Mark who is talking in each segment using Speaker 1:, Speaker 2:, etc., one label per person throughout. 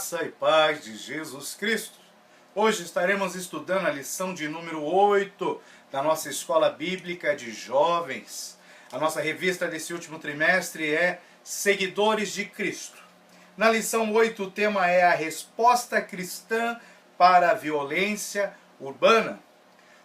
Speaker 1: Graça e paz de Jesus Cristo. Hoje estaremos estudando a lição de número 8 da nossa Escola Bíblica de Jovens. A nossa revista desse último trimestre é Seguidores de Cristo. Na lição 8 o tema é a resposta cristã para a violência urbana.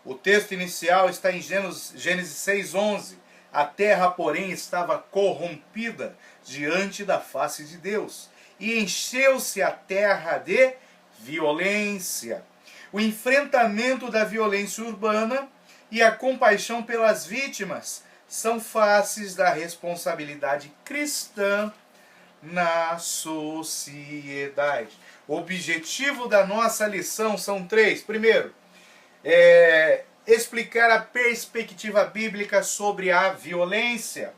Speaker 1: O texto inicial está em Gênesis 6:11. A terra, porém, estava corrompida diante da face de Deus, e encheu-se a terra de violência. O enfrentamento da violência urbana e a compaixão pelas vítimas são faces da responsabilidade cristã na sociedade. O objetivo da nossa lição são três. Primeiro, explicar a perspectiva bíblica sobre a violência,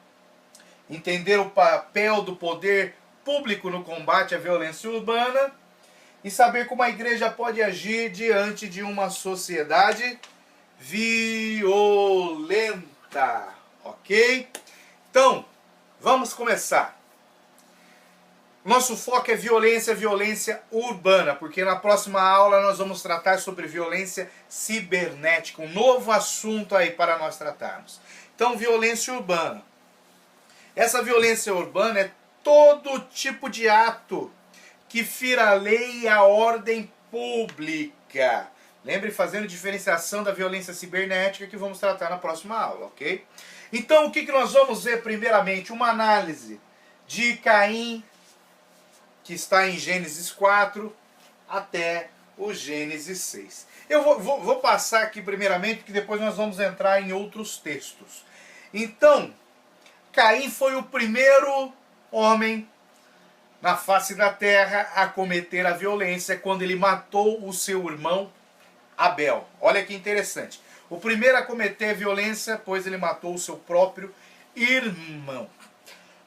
Speaker 1: entender o papel do poder público no combate à violência urbana e saber como a igreja pode agir diante de uma sociedade violenta, ok? Então, vamos começar. Nosso foco é violência urbana, porque na próxima aula nós vamos tratar sobre violência cibernética, um novo assunto aí para nós tratarmos. Então, violência urbana. Essa violência urbana é todo tipo de ato que fira a lei e a ordem pública. Lembre, fazendo diferenciação da violência cibernética que vamos tratar na próxima aula, ok? Então, o que nós vamos ver primeiramente? Uma análise de Caim, que está em Gênesis 4 até o Gênesis 6. Eu vou passar aqui primeiramente, porque depois nós vamos entrar em outros textos. Então, Caim foi o primeiro homem na face da terra a cometer a violência quando ele matou o seu irmão Abel. Olha que interessante. O primeiro a cometer violência, pois ele matou o seu próprio irmão.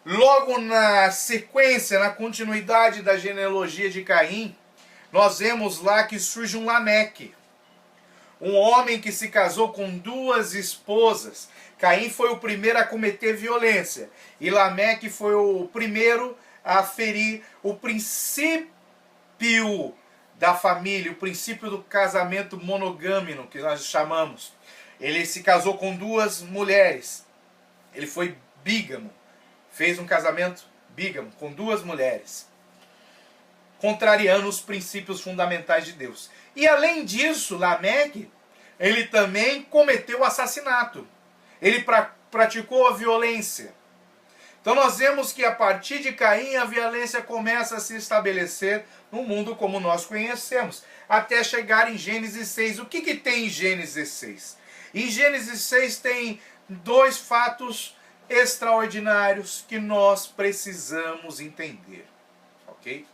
Speaker 1: Logo na sequência, na continuidade da genealogia de Caim, nós vemos lá que surge um Lameque, um homem que se casou com duas esposas. Caim foi o primeiro a cometer violência e Lameque foi o primeiro a ferir o princípio da família, o princípio do casamento monogâmico, que nós chamamos. Ele se casou com duas mulheres, ele foi bígamo. Fez um casamento bígamo com duas mulheres, contrariando os princípios fundamentais de Deus. E além disso, Lameque, ele também cometeu o assassinato. Ele praticou a violência. Então nós vemos que a partir de Caim a violência começa a se estabelecer no mundo como nós conhecemos, até chegar em Gênesis 6. O que tem em Gênesis 6? Em Gênesis 6 tem dois fatos extraordinários que nós precisamos entender, ok?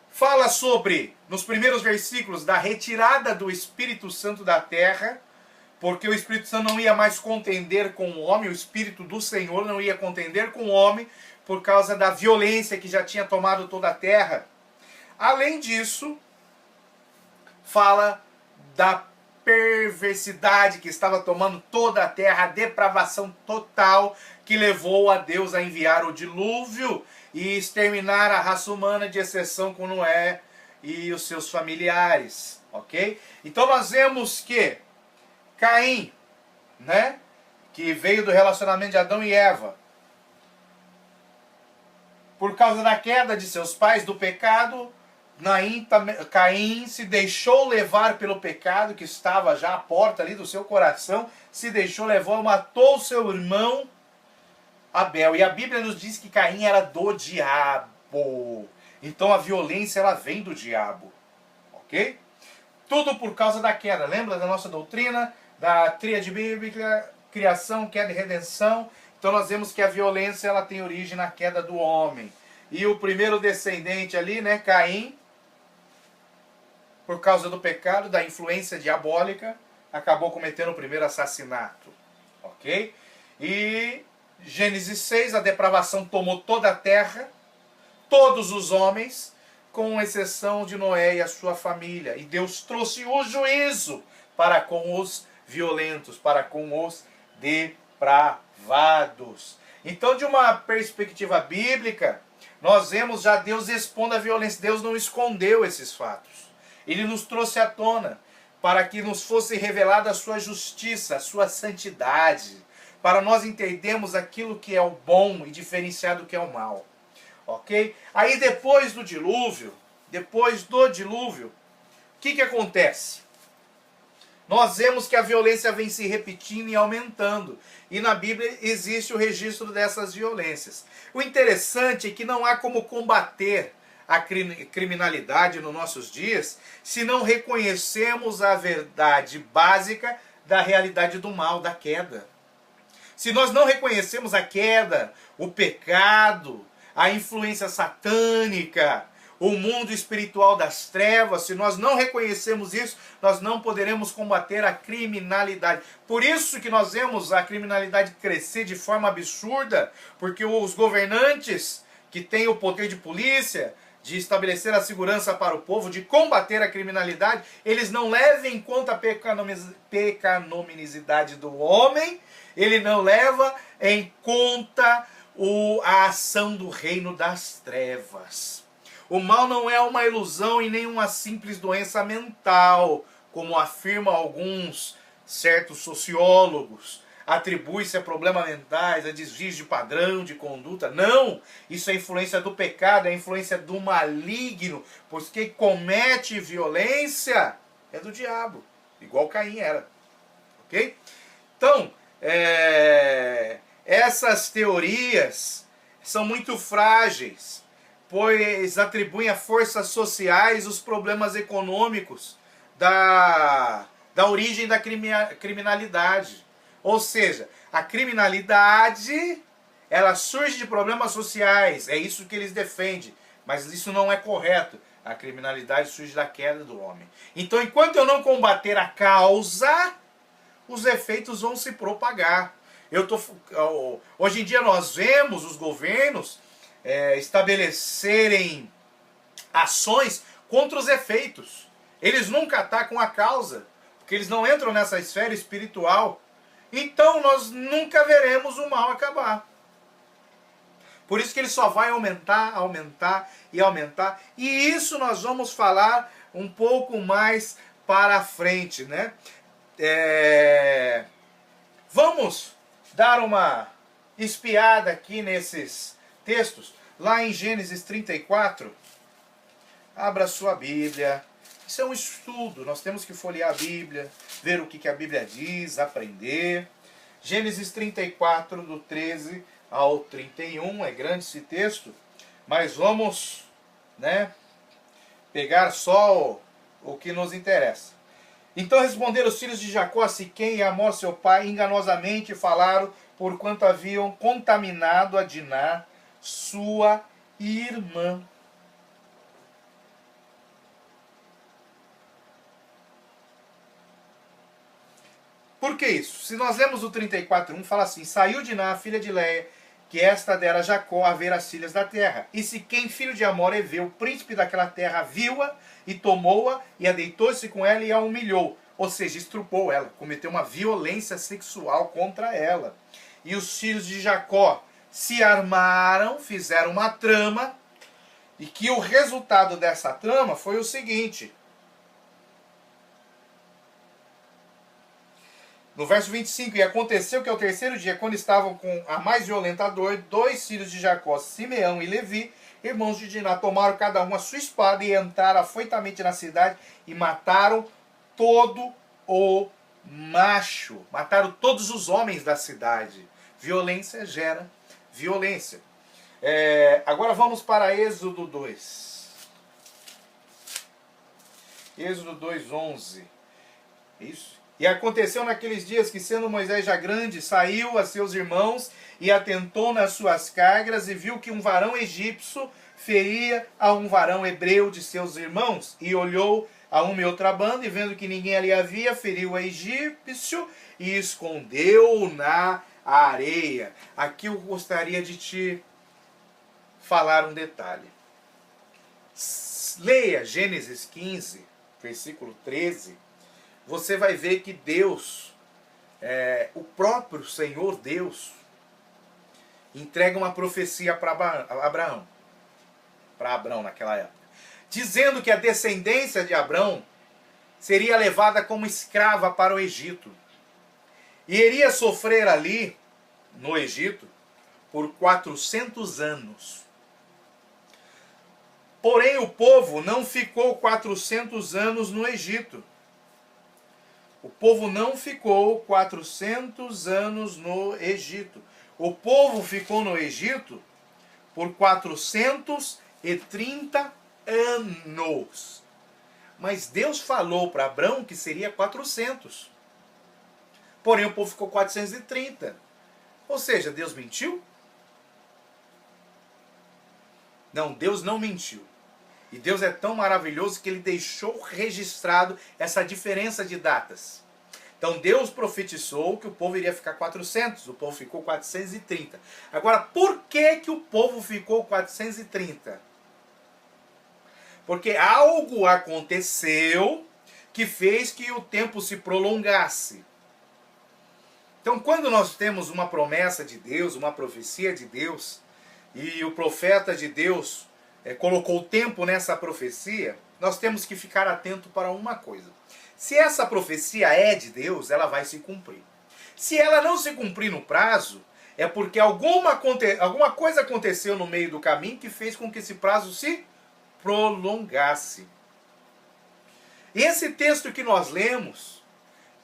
Speaker 1: Fala sobre, nos primeiros versículos, da retirada do Espírito Santo da terra, porque o Espírito Santo não ia mais contender com o homem, o Espírito do Senhor não ia contender com o homem, por causa da violência que já tinha tomado toda a terra. Além disso, fala da perversidade que estava tomando toda a terra, a depravação total que levou a Deus a enviar o dilúvio e exterminar a raça humana, de exceção com Noé e os seus familiares, ok? Então nós vemos que Caim, que veio do relacionamento de Adão e Eva, por causa da queda de seus pais, do pecado, Caim se deixou levar pelo pecado que estava já à porta ali do seu coração, se deixou levar, matou seu irmão Abel. E a Bíblia nos diz que Caim era do diabo. Então a violência ela vem do diabo, ok? Tudo por causa da queda. Lembra da nossa doutrina, da tríade bíblica, criação, queda e redenção? Então nós vemos que a violência ela tem origem na queda do homem. E o primeiro descendente ali, Caim, por causa do pecado, da influência diabólica, acabou cometendo o primeiro assassinato, ok? E Gênesis 6, a depravação tomou toda a terra, todos os homens, com exceção de Noé e a sua família. E Deus trouxe o juízo para com os violentos, para com os depravados. Então, de uma perspectiva bíblica, Nós vemos já Deus expondo a violência. Deus não escondeu esses fatos. Ele nos trouxe à tona para que nos fosse revelada a sua justiça, a sua santidade, para nós entendermos aquilo que é o bom e diferenciar do que é o mal. Ok? Aí depois do dilúvio, o que acontece? Nós vemos que a violência vem se repetindo e aumentando. E na Bíblia existe o registro dessas violências. O interessante é que não há como combater a criminalidade nos nossos dias se não reconhecemos a verdade básica da realidade do mal, da queda. Se nós não reconhecemos a queda, o pecado, a influência satânica, o mundo espiritual das trevas, se nós não reconhecemos isso, nós não poderemos combater a criminalidade. Por isso que nós vemos a criminalidade crescer de forma absurda, porque os governantes que têm o poder de polícia, de estabelecer a segurança para o povo, de combater a criminalidade, eles não levam em conta a pecaminosidade do homem, ele não leva em conta a ação do reino das trevas. O mal não é uma ilusão e nem uma simples doença mental, como afirmam alguns certos sociólogos. Atribui-se a problemas mentais, a desvios de padrão de conduta. Não! Isso é influência do pecado, é influência do maligno, pois quem comete violência é do diabo, igual Caim era. Ok? Então, essas teorias são muito frágeis, pois atribuem a forças sociais os problemas econômicos da origem da criminalidade. Ou seja, a criminalidade, ela surge de problemas sociais, é isso que eles defendem, mas isso não é correto. A criminalidade surge da queda do homem. Então, enquanto eu não combater a causa, os efeitos vão se propagar. Hoje em dia nós vemos os governos estabelecerem ações contra os efeitos. Eles nunca atacam a causa, porque eles não entram nessa esfera espiritual. Então nós nunca veremos o mal acabar. Por isso que ele só vai aumentar, aumentar e aumentar. E isso nós vamos falar um pouco mais para frente, né? Vamos dar uma espiada aqui nesses textos. Lá em Gênesis 34, abra sua Bíblia. Isso é um estudo, nós temos que folhear a Bíblia, ver o que a Bíblia diz, aprender. Gênesis 34, do 13 ao 31, é grande esse texto, mas vamos, pegar só o que nos interessa. Então responderam os filhos de Jacó a Siquém e a Amor seu pai, enganosamente falaram, porquanto haviam contaminado a Diná, sua irmã. Por que isso? Se nós lemos o 34:1, fala assim: saiu Diná, filha de Leia, que esta dera a Jacó a ver as filhas da terra. E Siquém, filho de Amor, Eveu, príncipe daquela terra, viu-a e tomou-a e adeitou-se com ela e a humilhou. Ou seja, estrupou ela, cometeu uma violência sexual contra ela. E os filhos de Jacó se armaram, fizeram uma trama, e que o resultado dessa trama foi o seguinte. No verso 25, e aconteceu que ao terceiro dia, quando estavam com a mais violenta dor, 2 filhos de Jacó, Simeão e Levi, irmãos de Diná, tomaram cada um a sua espada e entraram afoitamente na cidade e mataram todo o macho. Mataram todos os homens da cidade. Violência gera violência. Agora vamos para Êxodo 2. Êxodo 2:11. Isso. E aconteceu naqueles dias que, sendo Moisés já grande, saiu a seus irmãos e atentou nas suas cargas e viu que um varão egípcio feria a um varão hebreu de seus irmãos. E olhou a uma e outra banda e vendo que ninguém ali havia, feriu o egípcio e escondeu na areia. Aqui eu gostaria de te falar um detalhe. Leia Gênesis 15, versículo 13. Você vai ver que Deus, o próprio Senhor Deus, entrega uma profecia para Abraão. para Abrão naquela época, dizendo que a descendência de Abrão seria levada como escrava para o Egito e iria sofrer ali, no Egito, por 400 anos. Porém, o povo não ficou 400 anos no Egito. O povo não ficou 400 anos no Egito. O povo ficou no Egito por 430 anos. Mas Deus falou para Abrão que seria 400. Porém, o povo ficou 430. Ou seja, Deus mentiu? Não, Deus não mentiu. E Deus é tão maravilhoso que ele deixou registrado essa diferença de datas. Então Deus profetizou que o povo iria ficar 400, o povo ficou 430. Agora, por que o povo ficou 430? Porque algo aconteceu que fez que o tempo se prolongasse. Então, quando nós temos uma promessa de Deus, uma profecia de Deus, e o profeta de Deus colocou tempo nessa profecia, nós temos que ficar atento para uma coisa. Se essa profecia é de Deus, ela vai se cumprir. Se ela não se cumprir no prazo, é porque alguma coisa aconteceu no meio do caminho que fez com que esse prazo se prolongasse. E esse texto que nós lemos,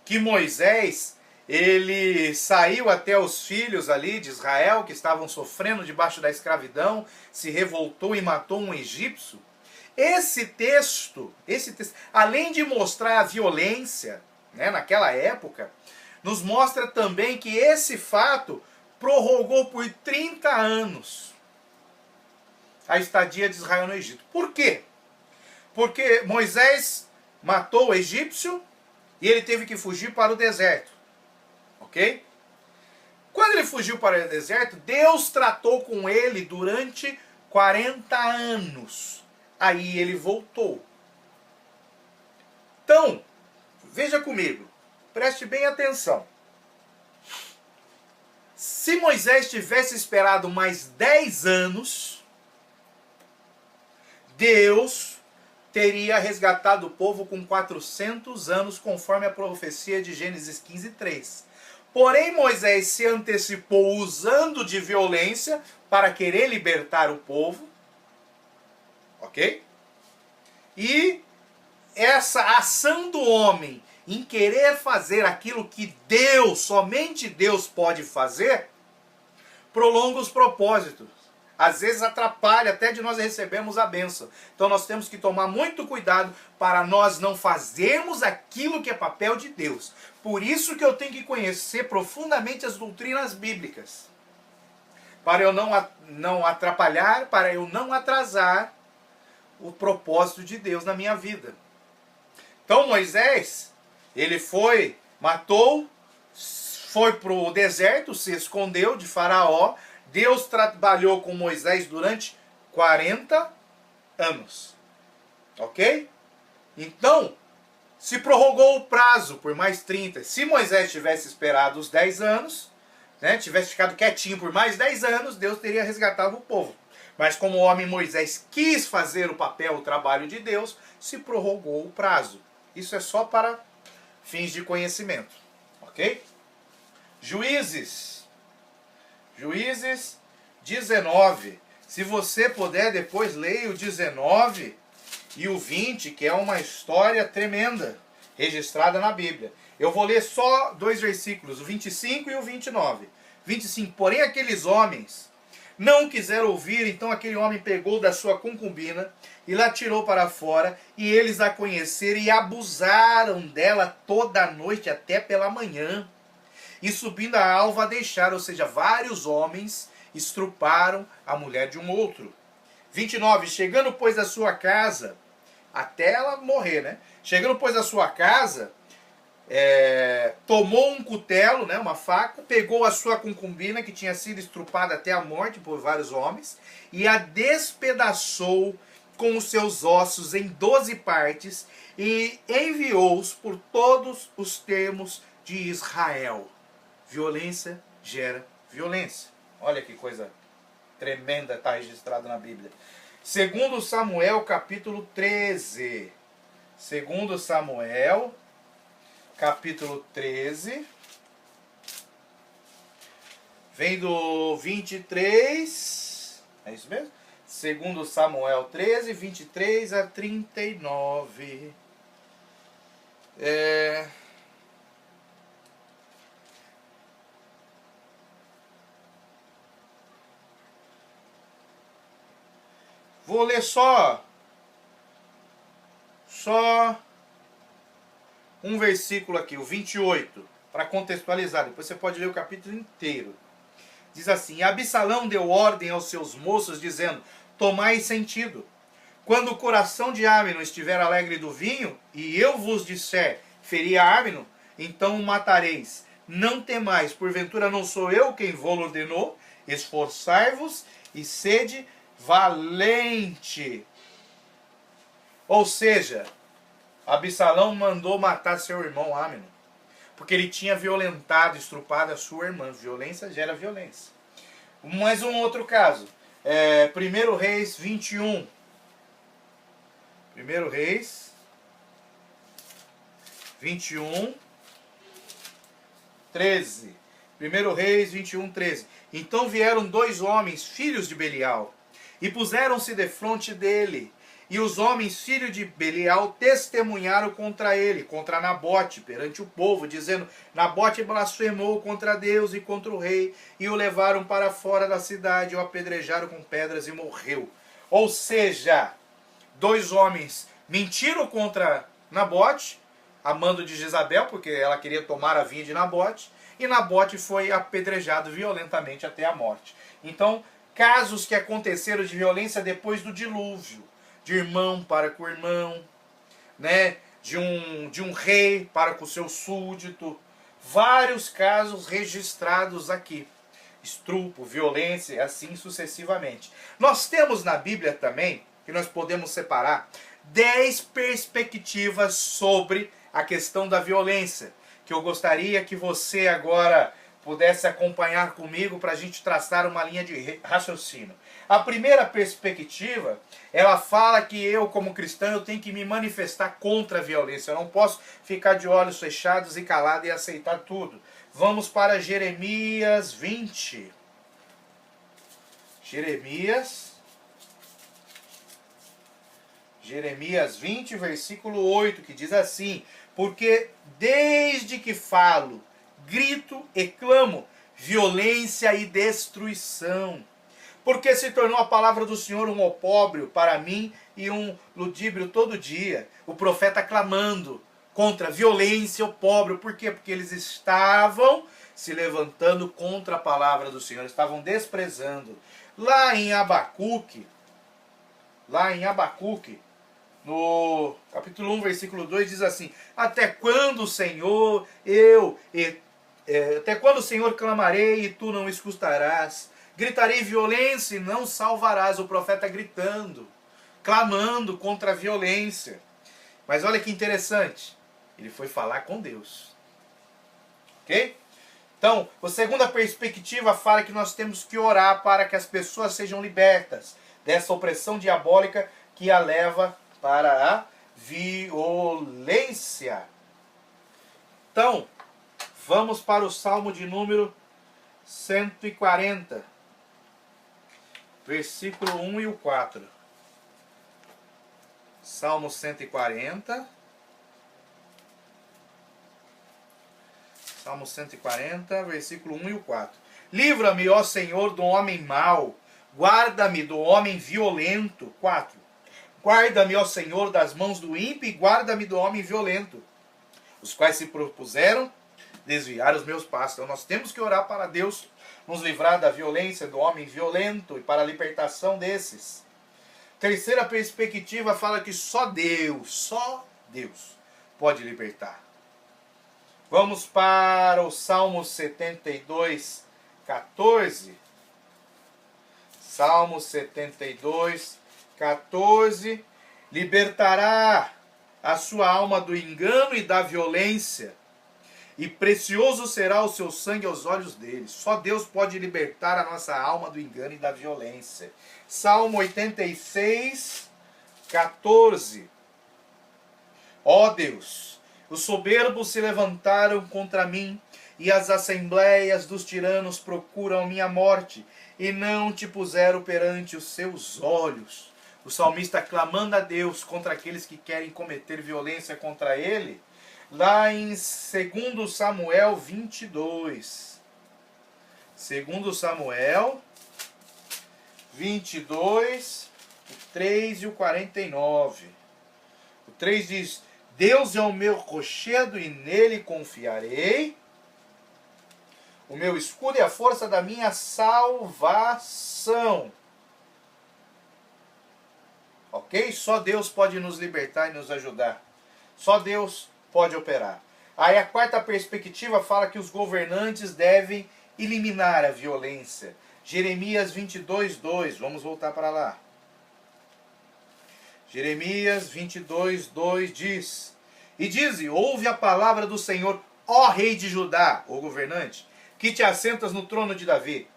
Speaker 1: que Moisés, ele saiu até os filhos ali de Israel, que estavam sofrendo debaixo da escravidão, se revoltou e matou um egípcio. Esse texto, além de mostrar a violência, né, naquela época, nos mostra também que esse fato prorrogou por 30 anos a estadia de Israel no Egito. Por quê? Porque Moisés matou o egípcio e ele teve que fugir para o deserto. Ok? Quando ele fugiu para o deserto, Deus tratou com ele durante 40 anos. Aí ele voltou. Então, veja comigo, preste bem atenção. Se Moisés tivesse esperado mais 10 anos, Deus teria resgatado o povo com 400 anos, conforme a profecia de Gênesis 15:3. Porém, Moisés se antecipou usando de violência para querer libertar o povo. Ok? E essa ação do homem em querer fazer aquilo que Deus, somente Deus pode fazer, prolonga os propósitos. Às vezes atrapalha até de nós recebermos a bênção. Então nós temos que tomar muito cuidado para nós não fazermos aquilo que é papel de Deus. Por isso que eu tenho que conhecer profundamente as doutrinas bíblicas. Para eu não atrapalhar, para eu não atrasar o propósito de Deus na minha vida. Então Moisés, ele matou, foi para o deserto, se escondeu de Faraó. Deus trabalhou com Moisés durante 40 anos. Ok? Então, se prorrogou o prazo por mais 30. Se Moisés tivesse esperado os 10 anos, né, tivesse ficado quietinho por mais 10 anos, Deus teria resgatado o povo. Mas como o homem Moisés quis fazer o papel, o trabalho de Deus, se prorrogou o prazo. Isso é só para fins de conhecimento. Ok? Juízes 19. Se você puder, depois leia o 19 e o 20, que é uma história tremenda, registrada na Bíblia. Eu vou ler só 2 versículos, o 25 e o 29. 25. Porém aqueles homens não quiseram ouvir, então aquele homem pegou da sua concubina e lá tirou para fora, e eles a conheceram e abusaram dela toda a noite até pela manhã. E subindo a alva a deixaram, ou seja, vários homens estruparam a mulher de um outro. 29. Chegando, pois, à sua casa, até ela morrer, né? Chegando, pois, à sua casa, tomou um cutelo, né, uma faca, pegou a sua concubina, que tinha sido estrupada até a morte por vários homens, e a despedaçou com os seus ossos em 12 partes, e enviou-os por todos os termos de Israel. Violência gera violência. Olha que coisa tremenda está registrado na Bíblia. Segundo Samuel, capítulo 13. Segundo Samuel, capítulo 13. Vem do 23. É isso mesmo? Segundo Samuel 13, 23 a 39. Vou ler só um versículo aqui, o 28, para contextualizar. Depois você pode ler o capítulo inteiro. Diz assim: Absalão deu ordem aos seus moços, dizendo: tomai sentido. Quando o coração de Amnon estiver alegre do vinho, e eu vos disser, feri a Amnon, então o matareis. Não temais, porventura não sou eu quem vos ordenou? Esforçai-vos e sede valente. Ou seja, Absalão mandou matar seu irmão Amnon, porque ele tinha violentado, estrupado a sua irmã. Violência gera violência. Mais um outro caso. 1 Reis 21. 1 Reis 21, 13. 1 Reis 21, 13. Então vieram 2 homens, filhos de Belial, e puseram-se defronte dele. E os homens, filhos de Belial, testemunharam contra ele, contra Nabote, perante o povo, dizendo: Nabote blasfemou contra Deus e contra o rei, e o levaram para fora da cidade, e o apedrejaram com pedras e morreu. Ou seja, 2 homens mentiram contra Nabote, a mando de Jezabel, porque ela queria tomar a vinha de Nabote, e Nabote foi apedrejado violentamente até a morte. Então, casos que aconteceram de violência depois do dilúvio, de irmão para com irmão, né? de um rei para com o seu súdito, vários casos registrados aqui. Estrupo, violência, assim sucessivamente. Nós temos na Bíblia também, que nós podemos separar, 10 perspectivas sobre a questão da violência, que eu gostaria que você agora pudesse acompanhar comigo para a gente traçar uma linha de raciocínio. A primeira perspectiva, ela fala que eu, como cristão, eu tenho que me manifestar contra a violência. Eu não posso ficar de olhos fechados e calado e aceitar tudo. Vamos para Jeremias 20. Jeremias 20, versículo 8, que diz assim: porque desde que falo, grito e clamo, violência e destruição. Porque se tornou a palavra do Senhor um opróbrio para mim e um ludíbrio todo dia. O profeta clamando contra a violência e opróbrio. Por quê? Porque eles estavam se levantando contra a palavra do Senhor, estavam desprezando. Lá em Abacuque, no capítulo 1, versículo 2, diz assim: até quando, Senhor, até quando, Senhor, clamarei e tu não escutarás? Gritarei violência e não salvarás. O profeta gritando, clamando contra a violência. Mas olha que interessante, ele foi falar com Deus. Ok? Então, a segunda perspectiva fala que nós temos que orar para que as pessoas sejam libertas dessa opressão diabólica que a leva para a violência. Então, vamos para o Salmo de número 140, versículo 1 e o 4. Salmo 140. Salmo 140, versículo 1 e o 4. Livra-me, ó Senhor, do homem mau, guarda-me do homem violento. 4. Guarda-me, ó Senhor, das mãos do ímpio e guarda-me do homem violento, os quais se propuseram desviar os meus passos. Então nós temos que orar para Deus nos livrar da violência, do homem violento e para a libertação desses. Terceira perspectiva fala que só Deus pode libertar. Vamos para o Salmo 72, 14. Salmo 72, 14. Libertará a sua alma do engano e da violência, e precioso será o seu sangue aos olhos deles. Só Deus pode libertar a nossa alma do engano e da violência. Salmo 86, 14. Ó Deus, os soberbos se levantaram contra mim, e as assembleias dos tiranos procuram minha morte, e não te puseram perante os seus olhos. O salmista clamando a Deus contra aqueles que querem cometer violência contra ele, lá em 2 Samuel 22. 2 Samuel 22, o 3 e o 49. O 3 diz: Deus é o meu rochedo e nele confiarei, o meu escudo e a força da minha salvação. Ok? Só Deus pode nos libertar e nos ajudar. Só Deus pode operar. Aí a quarta perspectiva fala que os governantes devem eliminar a violência. Jeremias 22, 2. Vamos voltar para lá. Jeremias 22, 2 diz: E dize, ouve a palavra do Senhor, ó rei de Judá, ó governante, que te assentas no trono de Davi,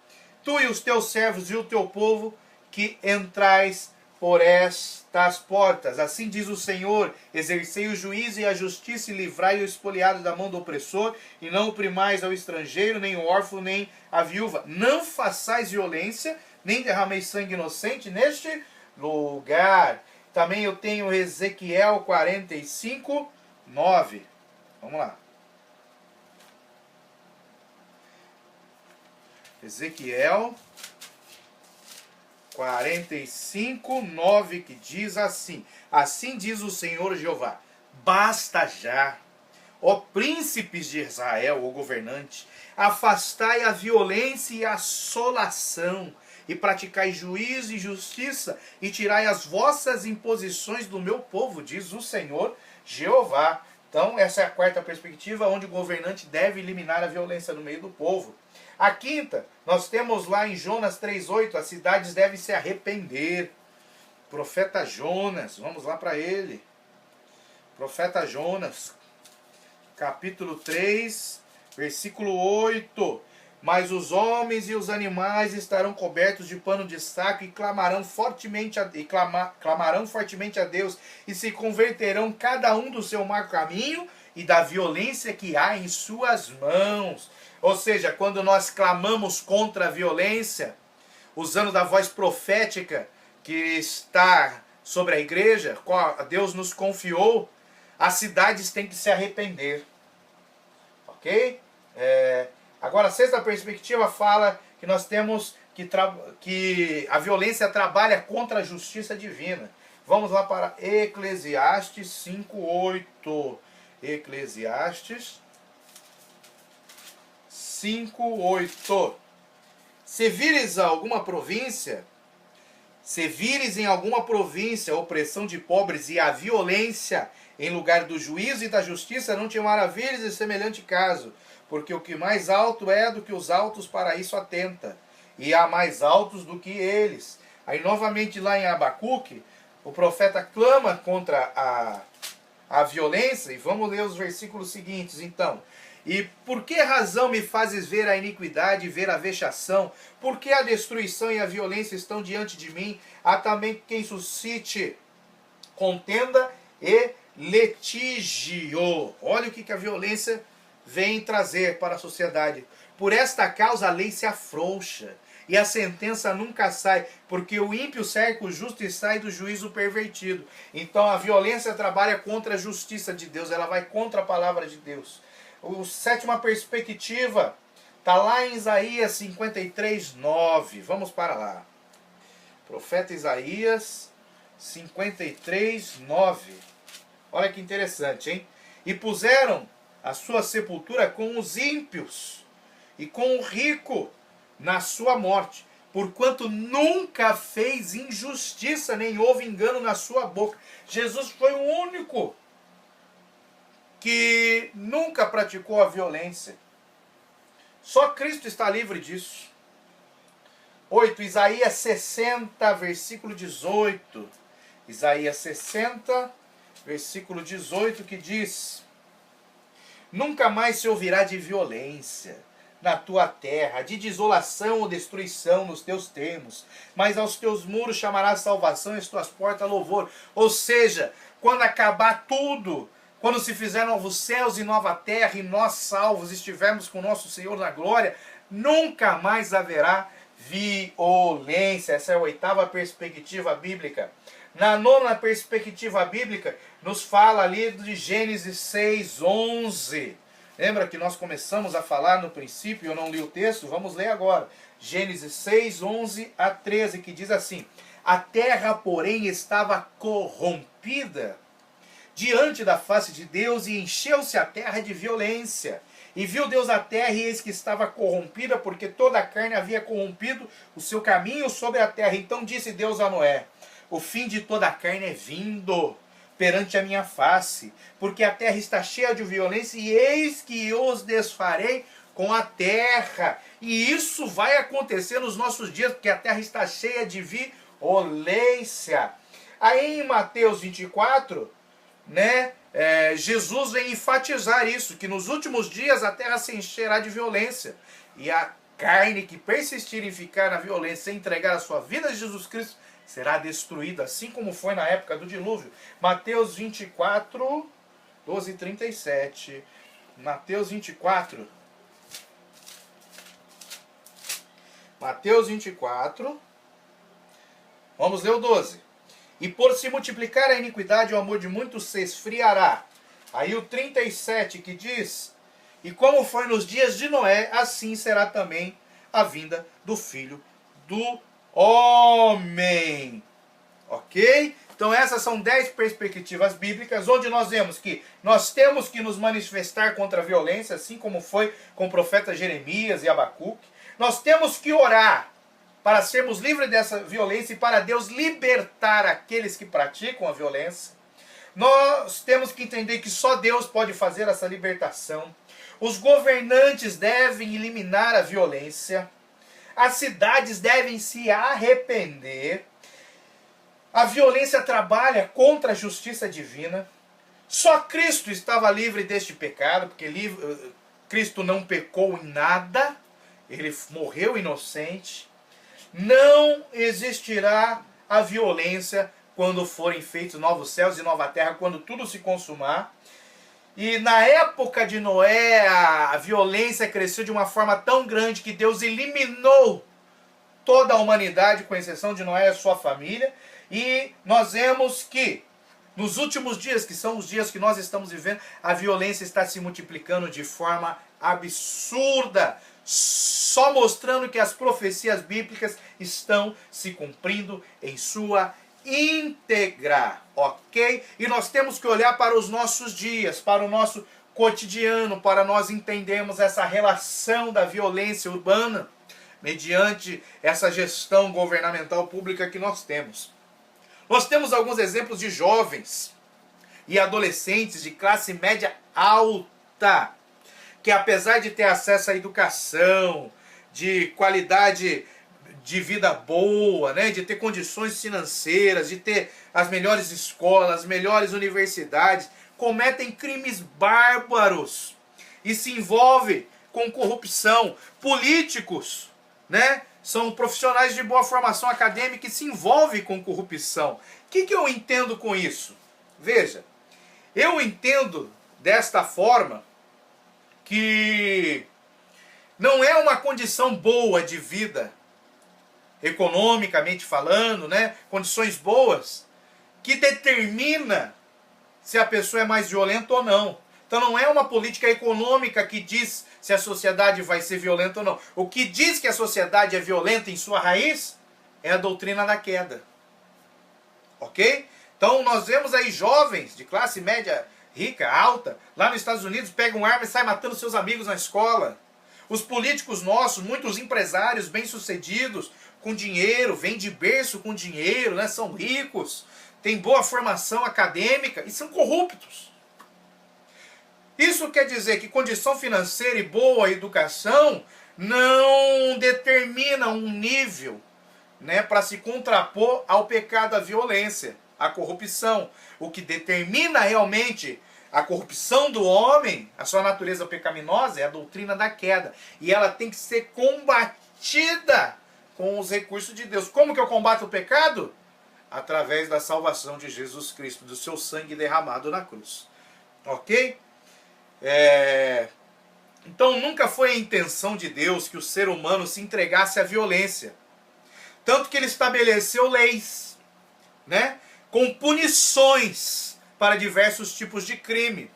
Speaker 1: tu e os teus servos e o teu povo que entrais por estas portas. Assim diz o Senhor, exercei o juízo e a justiça e livrai o espoliado da mão do opressor, e não oprimais ao estrangeiro, nem o órfão, nem a viúva. Não façais violência, nem derrameis sangue inocente neste lugar. Também eu tenho Ezequiel 45, 9. Vamos lá. Ezequiel 45, 9, que diz assim: Assim diz o Senhor Jeová, basta já, ó príncipes de Israel, ó governante, afastai a violência e a assolação, e praticai juízo e justiça, e tirai as vossas imposições do meu povo, diz o Senhor Jeová. Então, essa é a quarta perspectiva, onde o governante deve eliminar a violência no meio do povo. A quinta, nós temos lá em Jonas 3,8, as cidades devem se arrepender. Profeta Jonas, vamos lá para ele. Profeta Jonas, capítulo 3, versículo 8. Mas os homens e os animais estarão cobertos de pano de saco e clamarão fortemente a Deus, e se converterão cada um do seu mau caminho e da violência que há em suas mãos. Ou seja, quando nós clamamos contra a violência, usando da voz profética que está sobre a igreja, Deus nos confiou, as cidades têm que se arrepender. Ok? Agora, a sexta perspectiva fala que nós temos que a violência trabalha contra a justiça divina. Vamos lá para Eclesiastes 5:8. Eclesiastes 5:8. Se vires em alguma província a opressão de pobres e a violência em lugar do juízo e da justiça, não te maravilhes em semelhante caso, porque o que mais alto é do que os altos para isso atenta, e há mais altos do que eles. Aí novamente lá em Abacuque, o profeta clama contra a violência, e vamos ler os versículos seguintes então. E por que razão me fazes ver a iniquidade e ver a vexação? Por que a destruição e a violência estão diante de mim? Há também quem suscite contenda e litígio. Olha o que a violência vem trazer para a sociedade. Por esta causa a lei se afrouxa, e a sentença nunca sai, porque o ímpio cerca o justo e sai do juízo pervertido. Então a violência trabalha contra a justiça de Deus, ela vai contra a palavra de Deus. A sétima perspectiva está lá em Isaías 53, 9. Vamos para lá. Profeta Isaías 53, 9. Olha que interessante, hein? E puseram a sua sepultura com os ímpios e com o rico na sua morte, porquanto nunca fez injustiça, nem houve engano na sua boca. Jesus foi o único que nunca praticou a violência. Só Cristo está livre disso. 8. Isaías 60, versículo 18. Isaías 60, versículo 18, que diz: Nunca mais se ouvirá de violência, na tua terra, de desolação ou destruição nos teus termos, mas aos teus muros chamarás salvação e as tuas portas louvor. Ou seja, quando acabar tudo, quando se fizer novos céus e nova terra, e nós salvos estivermos com nosso Senhor na glória, nunca mais haverá violência. Essa é a 8ª perspectiva bíblica. Na 9ª perspectiva bíblica, nos fala ali de Gênesis 6:11. Lembra que nós começamos a falar no princípio, eu não li o texto, vamos ler agora. Gênesis 6:11 a 13, que diz assim: a terra, porém, estava corrompida diante da face de Deus, e encheu-se a terra de violência. E viu Deus a terra, e eis que estava corrompida, porque toda a carne havia corrompido o seu caminho sobre a terra. Então disse Deus a Noé: o fim de toda a carne é vindo perante a minha face, porque a terra está cheia de violência, e eis que os desfarei com a terra. E isso vai acontecer nos nossos dias, porque a terra está cheia de violência. Aí em Mateus 24, Jesus vem enfatizar isso, que nos últimos dias a terra se encherá de violência, e a carne que persistir em ficar na violência sem entregar a sua vida a Jesus Cristo será destruída, assim como foi na época do dilúvio. Mateus 24, 12 e 37. Mateus 24. Mateus 24. Vamos ler o 12. E por se multiplicar a iniquidade, o amor de muitos se esfriará. Aí o 37 que diz: e como foi nos dias de Noé, assim será também a vinda do Filho do Homem. Ok? Então essas são 10 perspectivas bíblicas, onde nós vemos que nós temos que nos manifestar contra a violência, assim como foi com o profeta Jeremias e Abacuque. Nós temos que orar para sermos livres dessa violência e para Deus libertar aqueles que praticam a violência. Nós temos que entender que só Deus pode fazer essa libertação. Os governantes devem eliminar a violência. As cidades devem se arrepender. A violência trabalha contra a justiça divina. Só Cristo estava livre deste pecado, porque Cristo não pecou em nada. Ele morreu inocente. Não existirá a violência quando forem feitos novos céus e nova terra, quando tudo se consumar. E na época de Noé, a violência cresceu de uma forma tão grande que Deus eliminou toda a humanidade, com exceção de Noé e a sua família. E nós vemos que nos últimos dias, que são os dias que nós estamos vivendo, a violência está se multiplicando de forma absurda, só mostrando que as profecias bíblicas estão se cumprindo em sua íntegra, ok? E nós temos que olhar para os nossos dias, para o nosso cotidiano, para nós entendermos essa relação da violência urbana mediante essa gestão governamental pública que nós temos. Nós temos alguns exemplos de jovens e adolescentes de classe média alta, que apesar de ter acesso à educação, de qualidade de vida boa, de ter condições financeiras, de ter as melhores escolas, as melhores universidades, cometem crimes bárbaros e se envolvem com corrupção. Políticos, são profissionais de boa formação acadêmica e se envolvem com corrupção. O que eu entendo com isso? Veja, eu entendo desta forma que não é uma condição boa de vida, economicamente falando, condições boas, que determina se a pessoa é mais violenta ou não. Então não é uma política econômica que diz se a sociedade vai ser violenta ou não. O que diz que a sociedade é violenta em sua raiz é a doutrina da queda. Ok? Então nós vemos aí jovens de classe média rica, alta, lá nos Estados Unidos, pegam arma e saem matando seus amigos na escola. Os políticos nossos, muitos empresários bem-sucedidos, com dinheiro, vêm de berço com dinheiro, são ricos, têm boa formação acadêmica e são corruptos. Isso quer dizer que condição financeira e boa educação não determina um nível para se contrapor ao pecado, à violência, à corrupção. O que determina realmente A corrupção do homem, a sua natureza pecaminosa, é a doutrina da queda. E ela tem que ser combatida com os recursos de Deus. Como que eu combato o pecado? Através da salvação de Jesus Cristo, do seu sangue derramado na cruz. Ok? Então nunca foi a intenção de Deus que o ser humano se entregasse à violência. Tanto que ele estabeleceu leis, né, com punições para diversos tipos de crime.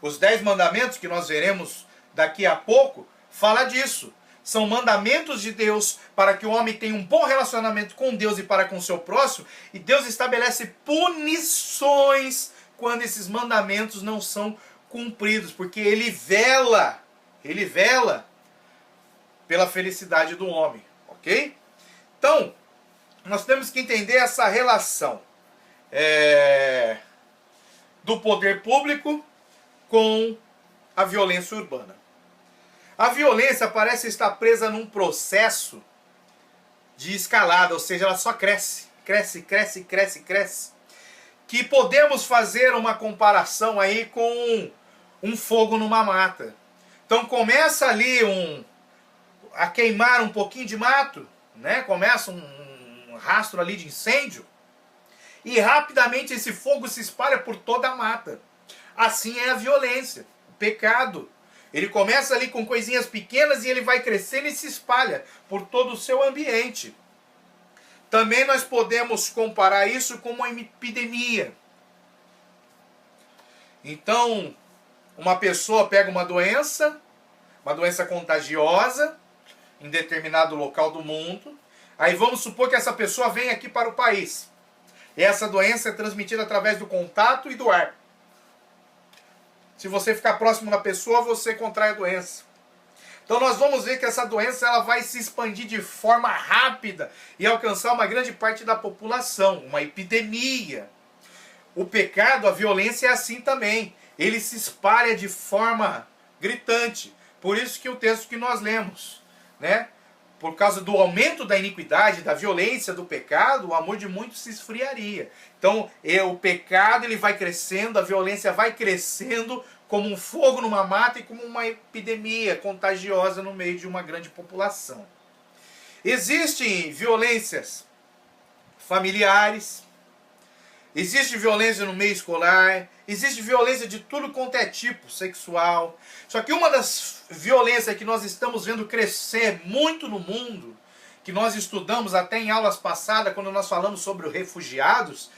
Speaker 1: Os 10 mandamentos, que nós veremos daqui a pouco, fala disso. São mandamentos de Deus para que o homem tenha um bom relacionamento com Deus e para com o seu próximo. E Deus estabelece punições quando esses mandamentos não são cumpridos. Porque Ele vela pela felicidade do homem. Ok? Então, nós temos que entender essa relação do poder público com a violência urbana. A violência parece estar presa num processo de escalada, ou seja, ela só cresce, cresce, cresce, cresce, cresce. Que podemos fazer uma comparação aí com um fogo numa mata. Então começa ali a queimar um pouquinho de mato, né? Começa um rastro ali de incêndio, e rapidamente esse fogo se espalha por toda a mata. Assim é a violência, o pecado. Ele começa ali com coisinhas pequenas e ele vai crescendo e se espalha por todo o seu ambiente. Também nós podemos comparar isso com uma epidemia. Então, uma pessoa pega uma doença contagiosa, em determinado local do mundo. Aí vamos supor que essa pessoa vem aqui para o país. E essa doença é transmitida através do contato e do ar. Se você ficar próximo da pessoa, você contrai a doença. Então nós vamos ver que essa doença ela vai se expandir de forma rápida e alcançar uma grande parte da população, uma epidemia. O pecado, a violência é assim também. Ele se espalha de forma gritante. Por isso que o texto que nós lemos, né? Por causa do aumento da iniquidade, da violência, do pecado, o amor de muitos se esfriaria. Então, o pecado ele vai crescendo, a violência vai crescendo como um fogo numa mata e como uma epidemia contagiosa no meio de uma grande população. Existem violências familiares, existe violência no meio escolar, existe violência de tudo quanto é tipo, sexual. Só que uma das violências que nós estamos vendo crescer muito no mundo, que nós estudamos até em aulas passadas, quando nós falamos sobre os refugiados,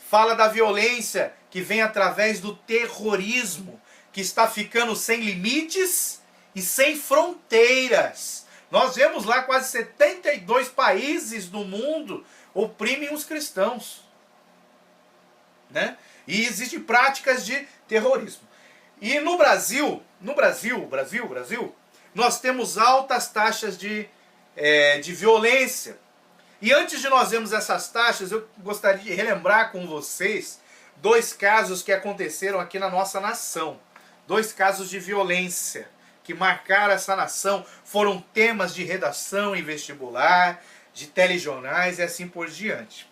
Speaker 1: fala da violência que vem através do terrorismo, que está ficando sem limites e sem fronteiras. Nós vemos lá quase 72 países do mundo oprimem os cristãos, né? E existem práticas de terrorismo. E no Brasil, nós temos altas taxas de violência. E antes de nós vermos essas taxas, eu gostaria de relembrar com vocês 2 casos que aconteceram aqui na nossa nação. 2 casos de violência que marcaram essa nação, foram temas de redação em vestibular, de telejornais e assim por diante.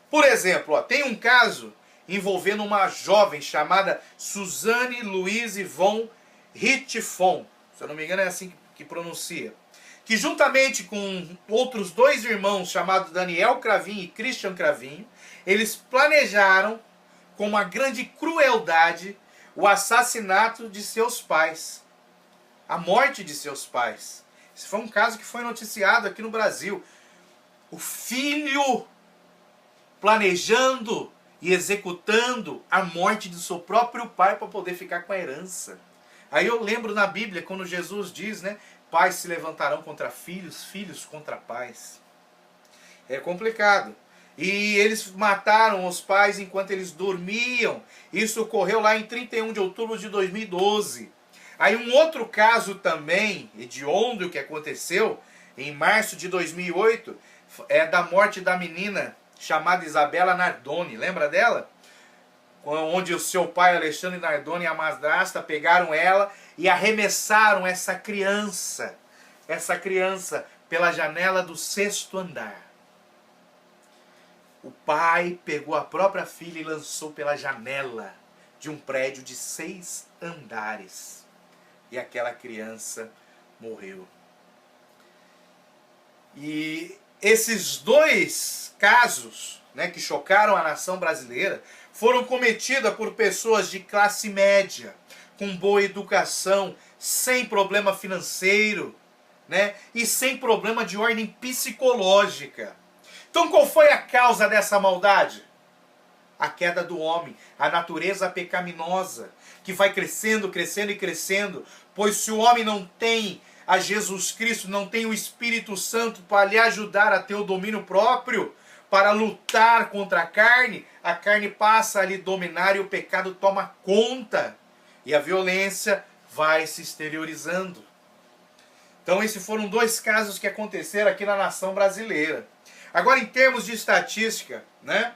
Speaker 1: Por exemplo, tem um caso envolvendo uma jovem chamada Suzane Louise von Richthofen, se eu não me engano é assim que pronuncia, que juntamente com outros 2 irmãos chamados Daniel Cravinho e Christian Cravinho, eles planejaram com uma grande crueldade o assassinato de seus pais, a morte de seus pais. Esse foi um caso que foi noticiado aqui no Brasil. O filho planejando e executando a morte do seu próprio pai para poder ficar com a herança. Aí eu lembro na Bíblia quando Jesus diz, né, pais se levantarão contra filhos, filhos contra pais. É complicado. E eles mataram os pais enquanto eles dormiam. Isso ocorreu lá em 31 de outubro de 2012. Aí um outro caso também, hediondo, que aconteceu em março de 2008, é da morte da menina chamada Isabela Nardoni. Lembra dela? Onde o seu pai, Alexandre Nardoni, e a madrasta pegaram ela e arremessaram essa criança pela janela do 6º andar. O pai pegou a própria filha e lançou pela janela. de um prédio de 6 andares. E aquela criança morreu. E esses 2 casos, né, que chocaram a nação brasileira foram cometidos por pessoas de classe média, com boa educação, sem problema financeiro, né, e sem problema de ordem psicológica. Então qual foi a causa dessa maldade? A queda do homem, a natureza pecaminosa, que vai crescendo, crescendo e crescendo, pois se o homem não tem a Jesus Cristo, não tem o Espírito Santo para lhe ajudar a ter o domínio próprio, para lutar contra a carne passa a lhe dominar e o pecado toma conta, e a violência vai se exteriorizando. Então esses foram 2 casos que aconteceram aqui na nação brasileira. Agora em termos de estatística, né?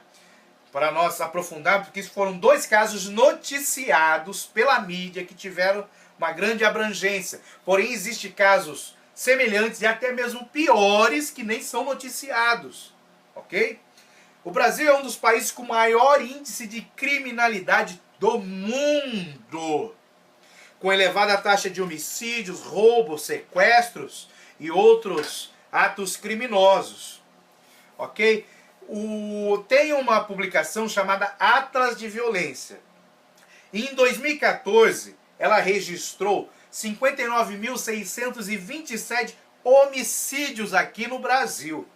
Speaker 1: Para nós aprofundarmos, porque isso foram 2 casos noticiados pela mídia que tiveram uma grande abrangência. Porém, existem casos semelhantes e até mesmo piores que nem são noticiados. Ok? O Brasil é um dos países com maior índice de criminalidade do mundo, com elevada taxa de homicídios, roubos, sequestros e outros atos criminosos. Ok? Tem uma publicação chamada Atlas de Violência. E em 2014, ela registrou 59.627 homicídios aqui no Brasil.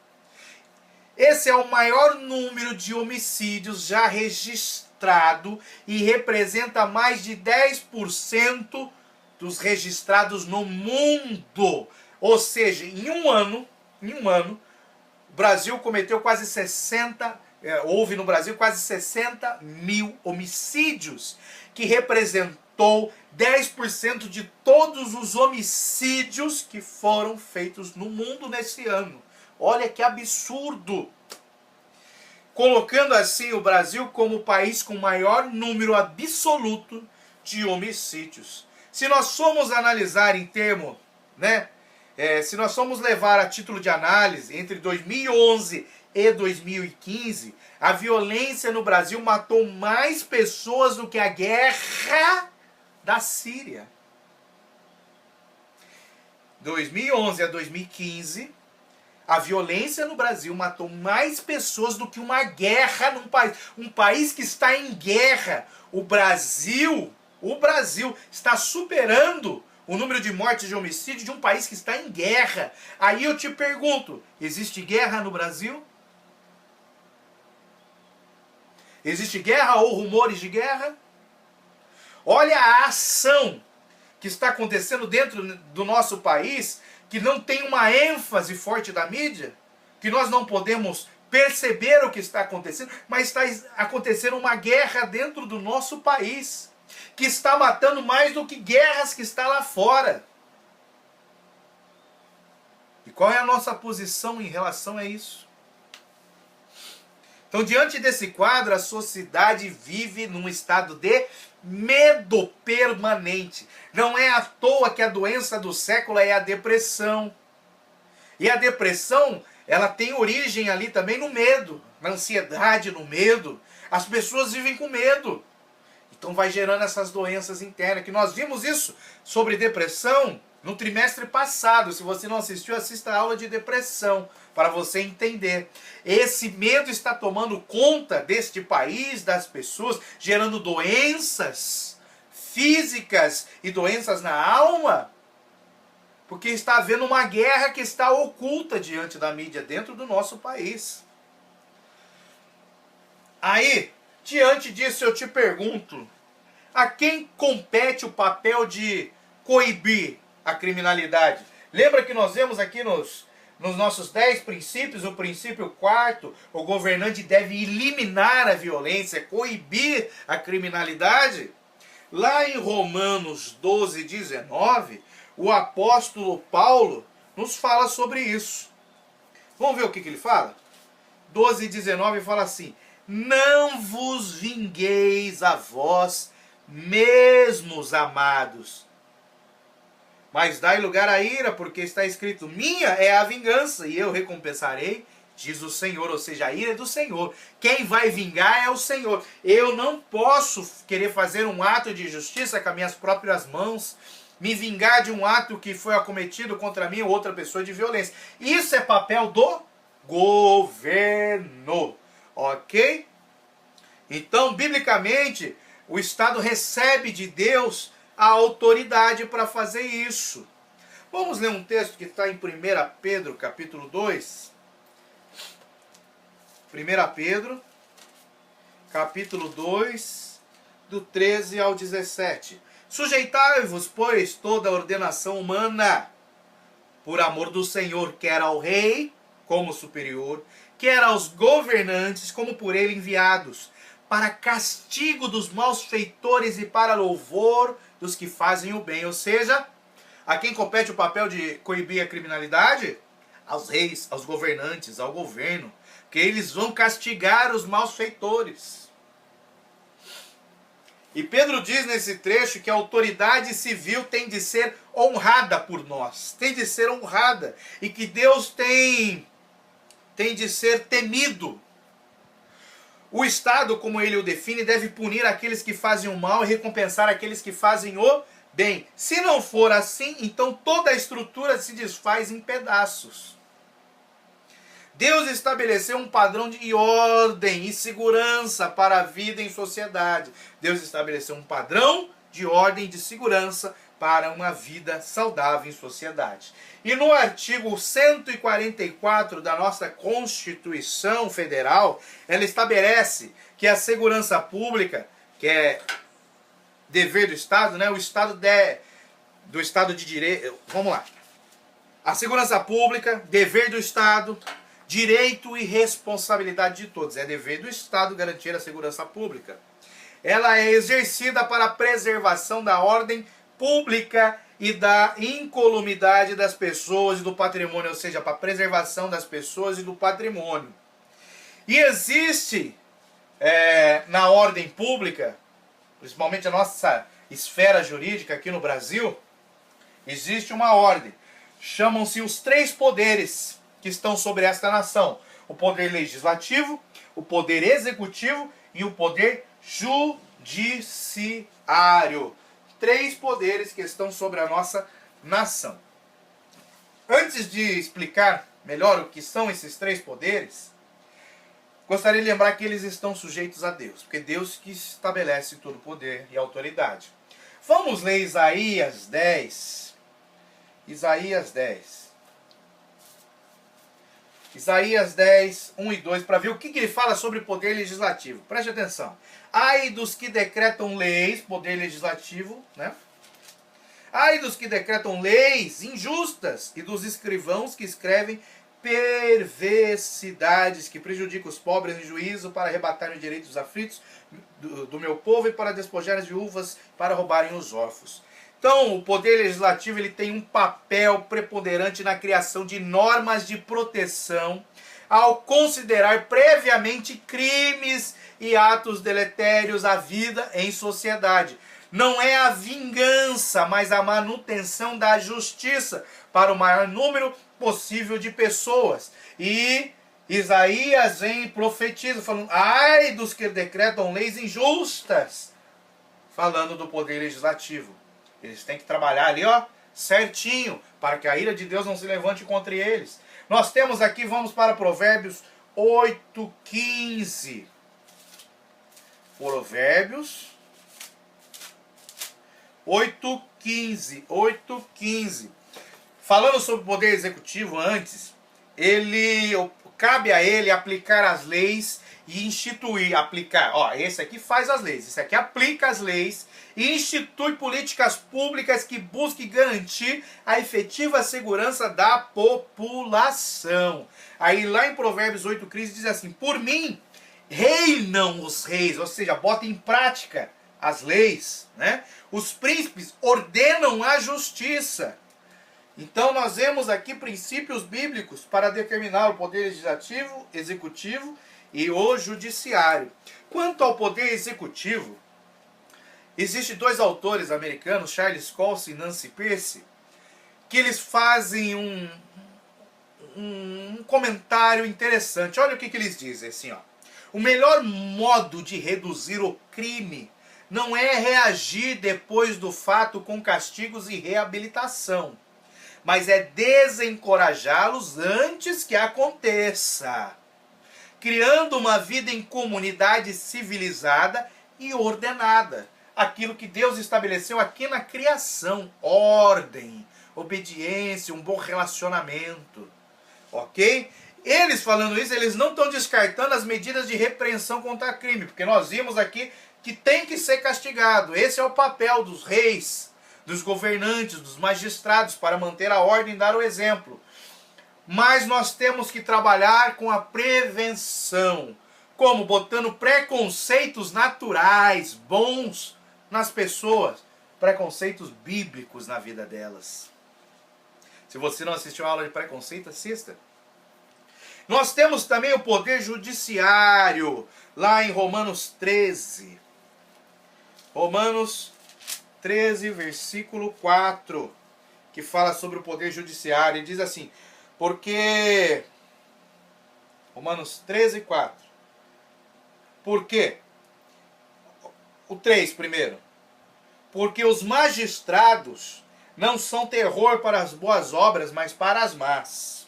Speaker 1: Esse é o maior número de homicídios já registrado e representa mais de 10% dos registrados no mundo. Ou seja, em um ano, o Brasil cometeu houve no Brasil quase 60 mil homicídios, que representou 10% de todos os homicídios que foram feitos no mundo nesse ano. Olha que absurdo! Colocando assim o Brasil como o país com maior número absoluto de homicídios. Se nós formos analisar em termos, né? Se nós formos levar a título de análise, entre 2011 e 2015, a violência no Brasil matou mais pessoas do que a guerra da Síria. 2011 a 2015, a violência no Brasil matou mais pessoas do que uma guerra num país. Um país que está em guerra. O Brasil está superando o número de mortes de homicídio de um país que está em guerra. Aí eu te pergunto, existe guerra no Brasil? Existe guerra ou rumores de guerra? Olha a ação que está acontecendo dentro do nosso país, que não tem uma ênfase forte da mídia, que nós não podemos perceber o que está acontecendo, mas está acontecendo uma guerra dentro do nosso país, que está matando mais do que guerras que está lá fora. E qual é a nossa posição em relação a isso? Então, diante desse quadro, a sociedade vive num estado de medo permanente. Não é à toa que a doença do século é a depressão. E a depressão, ela tem origem ali também no medo, na ansiedade, no medo. As pessoas vivem com medo. Então vai gerando essas doenças internas, que nós vimos isso sobre depressão no trimestre passado. Se você não assistiu, assista a aula de depressão, para você entender. Esse medo está tomando conta deste país, das pessoas, gerando doenças físicas e doenças na alma, porque está havendo uma guerra que está oculta diante da mídia dentro do nosso país. Aí, diante disso, eu te pergunto, a quem compete o papel de coibir a criminalidade? Lembra que nós vemos aqui nos nossos 10 princípios, o princípio 4, o governante deve eliminar a violência, coibir a criminalidade? Lá em Romanos 12, 19, o apóstolo Paulo nos fala sobre isso. Vamos ver o que ele fala? 12, 19 fala assim: não vos vingueis a vós mesmos, amados, mas dai lugar à ira, porque está escrito: minha é a vingança, e eu recompensarei, diz o Senhor, ou seja, a ira é do Senhor. Quem vai vingar é o Senhor. Eu não posso querer fazer um ato de justiça com as minhas próprias mãos, me vingar de um ato que foi acometido contra mim ou outra pessoa de violência. Isso é papel do governo, ok? Então, biblicamente, o Estado recebe de Deus a autoridade para fazer isso. Vamos ler um texto que está em 1 Pedro, capítulo 2. 1 Pedro, capítulo 2, do 13 ao 17. Sujeitai-vos, pois, toda a ordenação humana, por amor do Senhor, quer ao rei, como superior, quer aos governantes, como por ele enviados, para castigo dos malfeitores e para louvor dos que fazem o bem. Ou seja, a quem compete o papel de coibir a criminalidade? Aos reis, aos governantes, ao governo, que eles vão castigar os malfeitores. E Pedro diz nesse trecho que a autoridade civil tem de ser honrada por nós, tem de ser honrada, e que Deus tem de ser temido. O Estado, como ele o define, deve punir aqueles que fazem o mal e recompensar aqueles que fazem o bem. Se não for assim, então toda a estrutura se desfaz em pedaços. Deus estabeleceu um padrão de ordem e segurança para a vida em sociedade. Deus estabeleceu um padrão de ordem e de segurança para uma vida saudável em sociedade. E no artigo 144 da nossa Constituição Federal, ela estabelece que a segurança pública, que é dever do Estado, né? O Estado do Estado de Direito. Vamos lá. A segurança pública, dever do Estado, direito e responsabilidade de todos. É dever do Estado garantir a segurança pública. Ela é exercida para a preservação da ordem pública e da incolumidade das pessoas e do patrimônio, ou seja, para a preservação das pessoas e do patrimônio. E existe na ordem pública, principalmente a nossa esfera jurídica aqui no Brasil, existe uma ordem. Chamam-se os 3 poderes que estão sobre esta nação: o poder legislativo, o poder executivo e o poder judiciário. 3 poderes que estão sobre a nossa nação. Antes de explicar melhor o que são esses 3 poderes, gostaria de lembrar que eles estão sujeitos a Deus, porque Deus que estabelece todo o poder e autoridade. Vamos ler Isaías 10. Isaías 10. Isaías 10, 1 e 2, para ver o que ele fala sobre poder legislativo. Preste atenção. Ai dos que decretam leis, poder legislativo, né? Ai dos que decretam leis injustas e dos escrivãos que escrevem perversidades, que prejudicam os pobres em juízo para arrebatarem os direitos dos aflitos do meu povo e para despojar as viúvas, para roubarem os órfãos. Então, o poder legislativo ele tem um papel preponderante na criação de normas de proteção ao considerar previamente crimes e atos deletérios à vida em sociedade. Não é a vingança, mas a manutenção da justiça para o maior número possível de pessoas. E Isaías vem e profetiza, falando: ai dos que decretam leis injustas, falando do poder legislativo. Eles têm que trabalhar ali, ó, certinho, para que a ira de Deus não se levante contra eles. Nós temos aqui, vamos para Provérbios 8:15. Provérbios 8:15. Falando sobre o poder executivo antes, cabe a ele aplicar as leis e instituir, aplicar. Ó, esse aqui faz as leis, esse aqui aplica as leis e institui políticas públicas que busquem garantir a efetiva segurança da população. Aí lá em Provérbios 8:15 diz assim: por mim reinam os reis, ou seja, bota em prática as leis, né? Os príncipes ordenam a justiça. Então nós vemos aqui princípios bíblicos para determinar o poder legislativo, executivo e o judiciário. Quanto ao poder executivo, existem 2 autores americanos, Charles Colson e Nancy Pearce, que eles fazem um comentário interessante. Olha o que eles dizem assim, ó. O melhor modo de reduzir o crime não é reagir depois do fato com castigos e reabilitação, mas é desencorajá-los antes que aconteça, criando uma vida em comunidade civilizada e ordenada. Aquilo que Deus estabeleceu aqui na criação: ordem, obediência, um bom relacionamento. Ok? Eles falando isso, eles não estão descartando as medidas de repreensão contra crime, porque nós vimos aqui que tem que ser castigado. Esse é o papel dos reis, dos governantes, dos magistrados, para manter a ordem e dar o exemplo. Mas nós temos que trabalhar com a prevenção. Como? Botando preconceitos naturais, bons nas pessoas. Preconceitos bíblicos na vida delas. Se você não assistiu a aula de preconceito, assista. Nós temos também o poder judiciário, lá em Romanos 13. Romanos 13, versículo 4, que fala sobre o poder judiciário. E diz assim, porque... Romanos 13, 4. Por quê? O 3 primeiro. Porque os magistrados não são terror para as boas obras, mas para as más.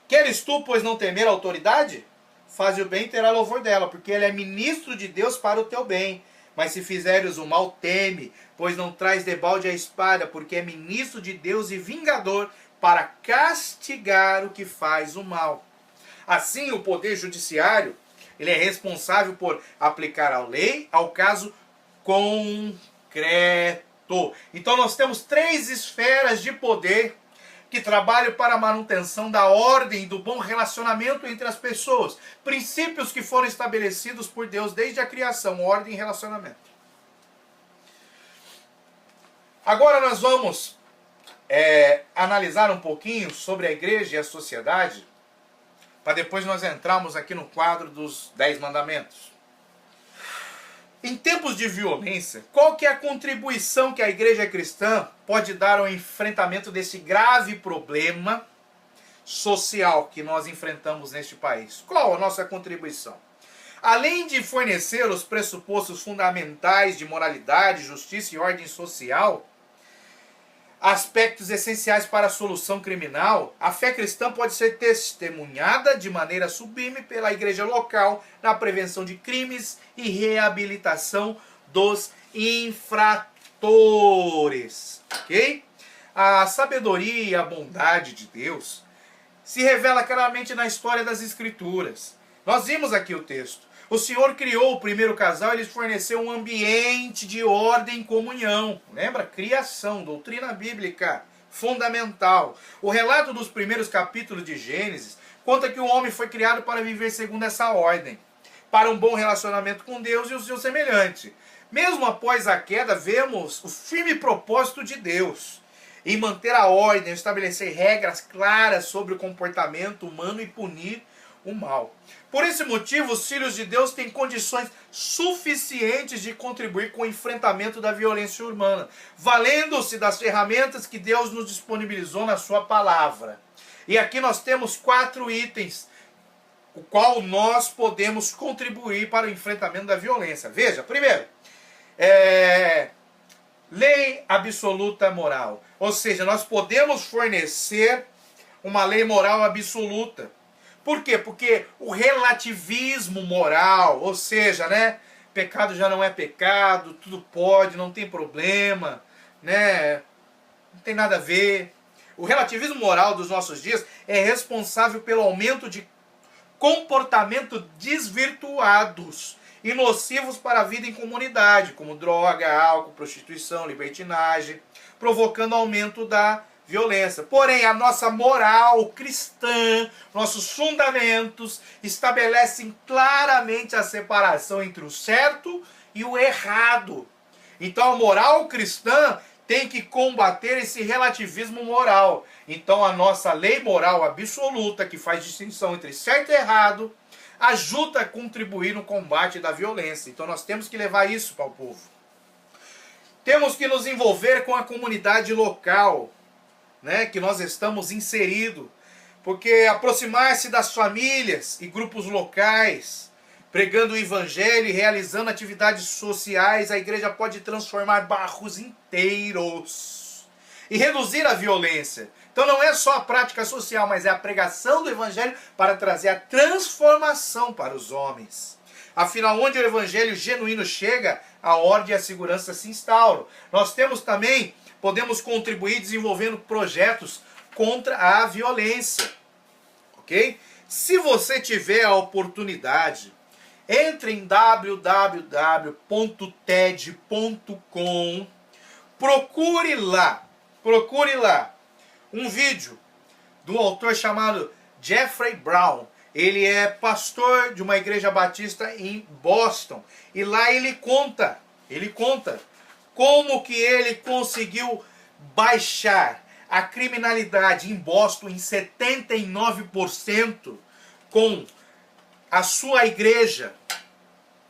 Speaker 1: Queres tu, pois, não temer a autoridade? Faze o bem e terá louvor dela, porque ele é ministro de Deus para o teu bem. Mas se fizeres o mal, teme, pois não traz debalde a espada, porque é ministro de Deus e vingador para castigar o que faz o mal. Assim, o poder judiciário, ele é responsável por aplicar a lei ao caso concreto. Então nós temos 3 esferas de poder que trabalham para a manutenção da ordem e do bom relacionamento entre as pessoas. Princípios que foram estabelecidos por Deus desde a criação, ordem e relacionamento. Agora nós vamos analisar um pouquinho sobre a igreja e a sociedade, para depois nós entrarmos aqui no quadro dos 10 mandamentos. Em tempos de violência, qual que é a contribuição que a igreja cristã pode dar ao enfrentamento desse grave problema social que nós enfrentamos neste país? Qual a nossa contribuição? Além de fornecer os pressupostos fundamentais de moralidade, justiça e ordem social, aspectos essenciais para a solução criminal, a fé cristã pode ser testemunhada de maneira sublime pela igreja local na prevenção de crimes e reabilitação dos infratores. Ok? A sabedoria e a bondade de Deus se revela claramente na história das Escrituras. Nós vimos aqui o texto. O Senhor criou o primeiro casal e lhes forneceu um ambiente de ordem e comunhão. Lembra? Criação, doutrina bíblica fundamental. O relato dos primeiros capítulos de Gênesis conta que o homem foi criado para viver segundo essa ordem, para um bom relacionamento com Deus e o seu semelhante. Mesmo após a queda, vemos o firme propósito de Deus em manter a ordem, estabelecer regras claras sobre o comportamento humano e punir o mal. Por esse motivo, os filhos de Deus têm condições suficientes de contribuir com o enfrentamento da violência urbana, valendo-se das ferramentas que Deus nos disponibilizou na sua palavra. E aqui nós temos 4 itens, o qual nós podemos contribuir para o enfrentamento da violência. Veja, primeiro, lei absoluta moral. Ou seja, nós podemos fornecer uma lei moral absoluta. Por quê? Porque o relativismo moral, ou seja, né, pecado já não é pecado, tudo pode, não tem problema, né, não tem nada a ver. O relativismo moral dos nossos dias é responsável pelo aumento de comportamentos desvirtuados e nocivos para a vida em comunidade, como droga, álcool, prostituição, libertinagem, provocando aumento da violência. Porém, a nossa moral cristã, nossos fundamentos, estabelecem claramente a separação entre o certo e o errado. Então, a moral cristã tem que combater esse relativismo moral. Então, a nossa lei moral absoluta, que faz distinção entre certo e errado, ajuda a contribuir no combate da violência. Então, nós temos que levar isso para o povo. Temos que nos envolver com a comunidade local, né, que nós estamos inseridos, Porque aproximar-se das famílias e grupos locais, pregando o evangelho e realizando atividades sociais, a igreja pode transformar bairros inteiros e reduzir a violência. Então não é só a prática social, mas é a pregação do evangelho para trazer a transformação para os homens. Afinal, onde o evangelho genuíno chega, a ordem e a segurança se instauram. Nós podemos contribuir desenvolvendo projetos contra a violência. Ok? Se você tiver a oportunidade, entre em www.ted.com, procure lá um vídeo do autor chamado Jeffrey Brown. Ele é pastor de uma igreja batista em Boston. E lá ele conta como que ele conseguiu baixar a criminalidade em Boston em 79% com a sua igreja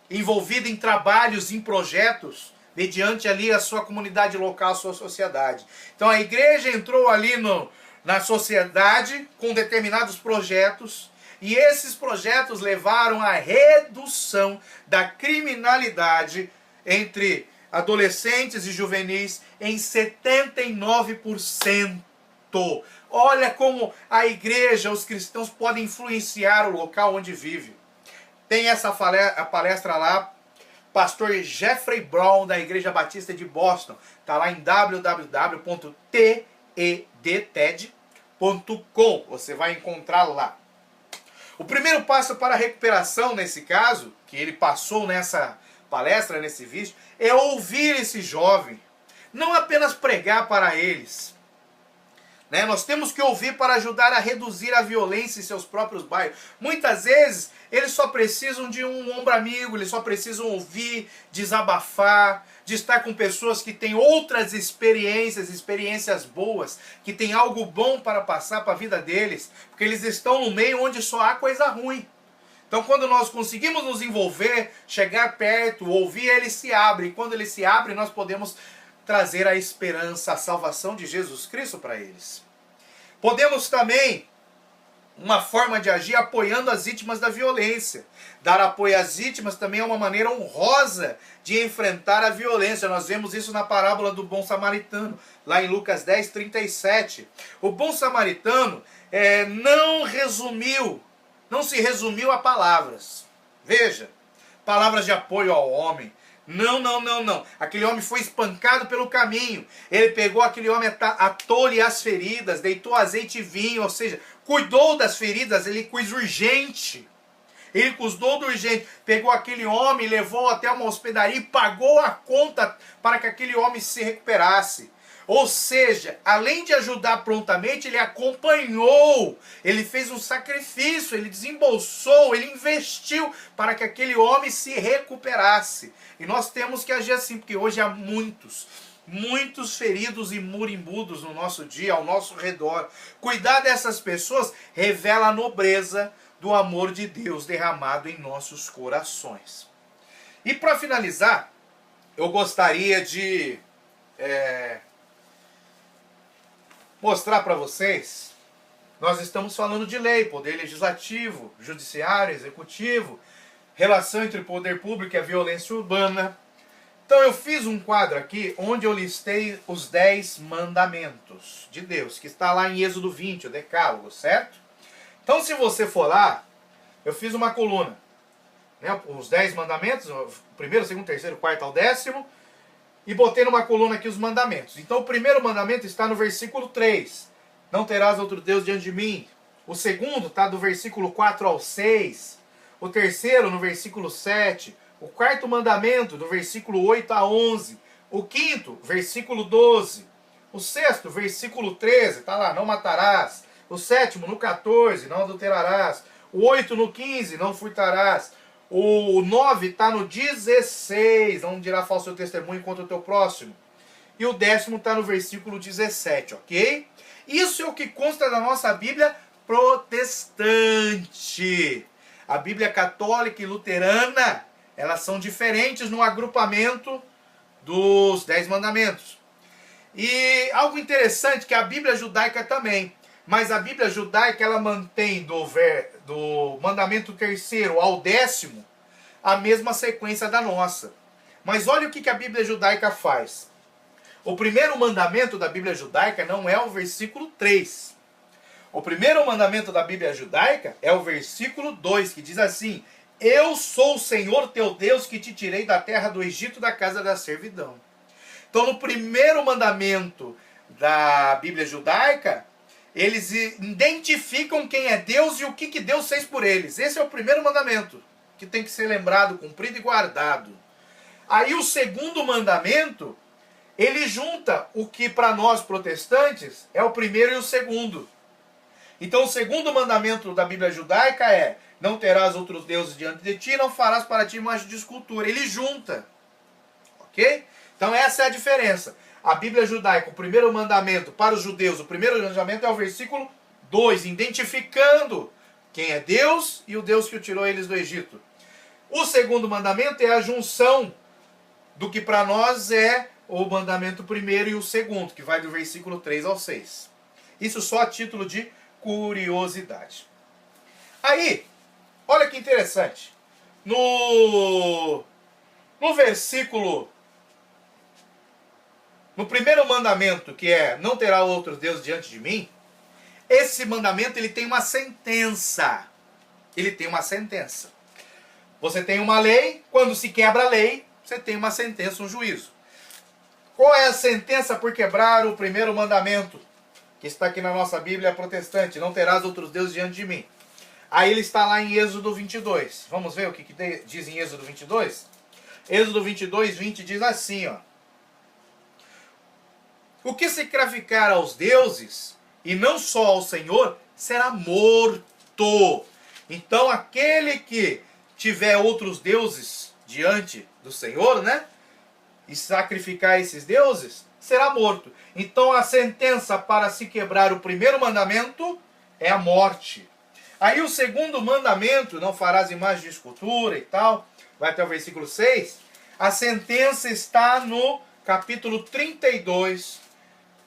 Speaker 1: envolvida em trabalhos, em projetos, mediante ali a sua comunidade local, a sua sociedade. Então a igreja entrou ali na sociedade com determinados projetos, e esses projetos levaram à redução da criminalidade entre adolescentes e juvenis em 79%. Olha como a igreja, os cristãos podem influenciar o local onde vive. Tem essa palestra lá, pastor Jeffrey Brown, da Igreja Batista de Boston. Está lá em www.tedted.com. Você vai encontrar lá. O primeiro passo para a recuperação, nesse caso, que ele passou nessa palestra, nesse vídeo, é ouvir esse jovem. Não apenas pregar para eles. Nós temos que ouvir para ajudar a reduzir a violência em seus próprios bairros. Muitas vezes, eles só precisam de um ombro amigo, eles só precisam ouvir, desabafar, de estar com pessoas que têm outras experiências boas, que têm algo bom para passar para a vida deles, porque eles estão no meio onde só há coisa ruim. Então, quando nós conseguimos nos envolver, chegar perto, ouvir, ele se abre. E quando ele se abre, nós podemos trazer a esperança, a salvação de Jesus Cristo para eles. Podemos também, uma forma de agir, apoiando as vítimas da violência. Dar apoio às vítimas também é uma maneira honrosa de enfrentar a violência. Nós vemos isso na parábola do bom samaritano, lá em Lucas 10, 37. O bom samaritano não se resumiu a palavras. Veja, palavras de apoio ao homem. Não. Aquele homem foi espancado pelo caminho. Ele pegou aquele homem, atou-lhe as feridas, deitou azeite e vinho, ou seja, cuidou das feridas, ele quis urgente. Ele cuidou do urgente. Pegou aquele homem, levou até uma hospedaria e pagou a conta para que aquele homem se recuperasse. Ou seja, além de ajudar prontamente, ele acompanhou, ele fez um sacrifício, ele desembolsou, ele investiu para que aquele homem se recuperasse. E nós temos que agir assim, porque hoje há muitos feridos e moribundos no nosso dia, ao nosso redor. Cuidar dessas pessoas revela a nobreza do amor de Deus derramado em nossos corações. E para finalizar, eu gostaria de mostrar para vocês, nós estamos falando de lei, poder legislativo, judiciário, executivo, relação entre o poder público e a violência urbana. Então eu fiz um quadro aqui onde eu listei os 10 mandamentos de Deus, que está lá em Êxodo 20, o decálogo, certo? Então se você for lá, eu fiz uma coluna, os 10 mandamentos, o primeiro, segundo, terceiro, quarto ao 10º, e botei numa coluna aqui os mandamentos. Então o primeiro mandamento está no versículo 3. Não terás outro Deus diante de mim. O segundo está do versículo 4 ao 6. O terceiro no versículo 7. O quarto mandamento do versículo 8 a 11. O quinto, versículo 12. O sexto, versículo 13. Está lá, não matarás. O sétimo no 14, não adulterarás. O 8 no 15, não furtarás. O 9 está no 16, não dirá falso testemunho contra o teu próximo. E o 10º está no versículo 17, ok? Isso é o que consta da nossa Bíblia protestante. A Bíblia católica e luterana, elas são diferentes no agrupamento dos 10 mandamentos. E algo interessante que a Bíblia judaica também. Mas a Bíblia judaica, ela mantém do mandamento 3º ao 10º a mesma sequência da nossa. Mas olha o que a Bíblia judaica faz. O primeiro mandamento da Bíblia judaica não é o versículo 3. O primeiro mandamento da Bíblia judaica é o versículo 2, que diz assim: eu sou o Senhor teu Deus que te tirei da terra do Egito, da casa da servidão. Então, no primeiro mandamento da Bíblia judaica, eles identificam quem é Deus e o que Deus fez por eles. Esse é o primeiro mandamento, que tem que ser lembrado, cumprido e guardado. Aí o segundo mandamento, ele junta o que para nós protestantes é o primeiro e o segundo. Então o segundo mandamento da Bíblia judaica é: não terás outros deuses diante de ti, não farás para ti imagem de escultura. Ele junta. Ok? Então essa é a diferença. A Bíblia judaica, o primeiro mandamento para os judeus, o primeiro mandamento é o versículo 2, identificando quem é Deus e o Deus que o tirou eles do Egito. O segundo mandamento é a junção do que para nós é o mandamento primeiro e o segundo, que vai do versículo 3 ao 6. Isso só a título de curiosidade. Aí, olha que interessante. No versículo... No primeiro mandamento, que é não terá outros deuses diante de mim, esse mandamento ele tem uma sentença. Ele tem uma sentença. Você tem uma lei, quando se quebra a lei, você tem uma sentença, um juízo. Qual é a sentença por quebrar o primeiro mandamento? Que está aqui na nossa Bíblia protestante: não terás outros deuses diante de mim. Aí ele está lá em Êxodo 22. Vamos ver o que diz em Êxodo 22? Êxodo 22, 20 diz assim, ó: o que sacrificar aos deuses, e não só ao Senhor, será morto. Então aquele que tiver outros deuses diante do Senhor, né, e sacrificar esses deuses, será morto. Então a sentença para se quebrar o primeiro mandamento é a morte. Aí o segundo mandamento, não farás imagem de escultura e tal, vai até o versículo 6, a sentença está no capítulo 32,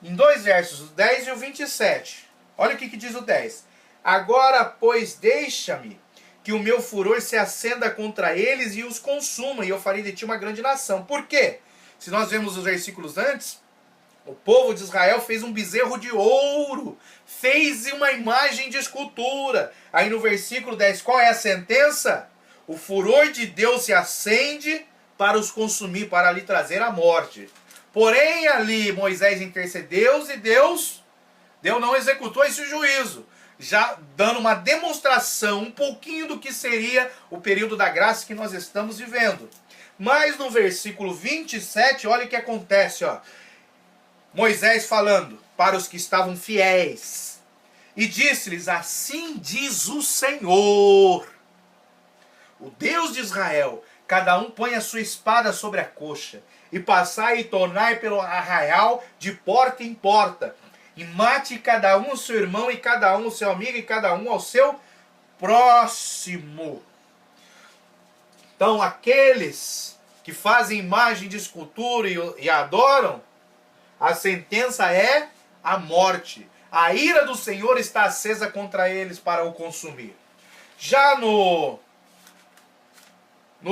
Speaker 1: em 2 versos, o 10 e o 27. Olha o que diz o 10. Agora, pois, deixa-me que o meu furor se acenda contra eles e os consuma, e eu farei de ti uma grande nação. Por quê? Se nós vemos os versículos antes, o povo de Israel fez um bezerro de ouro, fez uma imagem de escultura. Aí no versículo 10, qual é a sentença? O furor de Deus se acende para os consumir, para lhe trazer a morte. Porém, ali Moisés intercedeu e Deus não executou esse juízo, já dando uma demonstração, um pouquinho do que seria o período da graça que nós estamos vivendo. Mas no versículo 27, olha o que acontece, ó. Moisés falando para os que estavam fiéis, e disse-lhes: assim diz o Senhor, o Deus de Israel, cada um põe a sua espada sobre a coxa, e passai e tornai pelo arraial de porta em porta, e mate cada um o seu irmão, e cada um o seu amigo, e cada um ao seu próximo. Então aqueles que fazem imagem de escultura e adoram, a sentença é a morte. A ira do Senhor está acesa contra eles para o consumir. Já no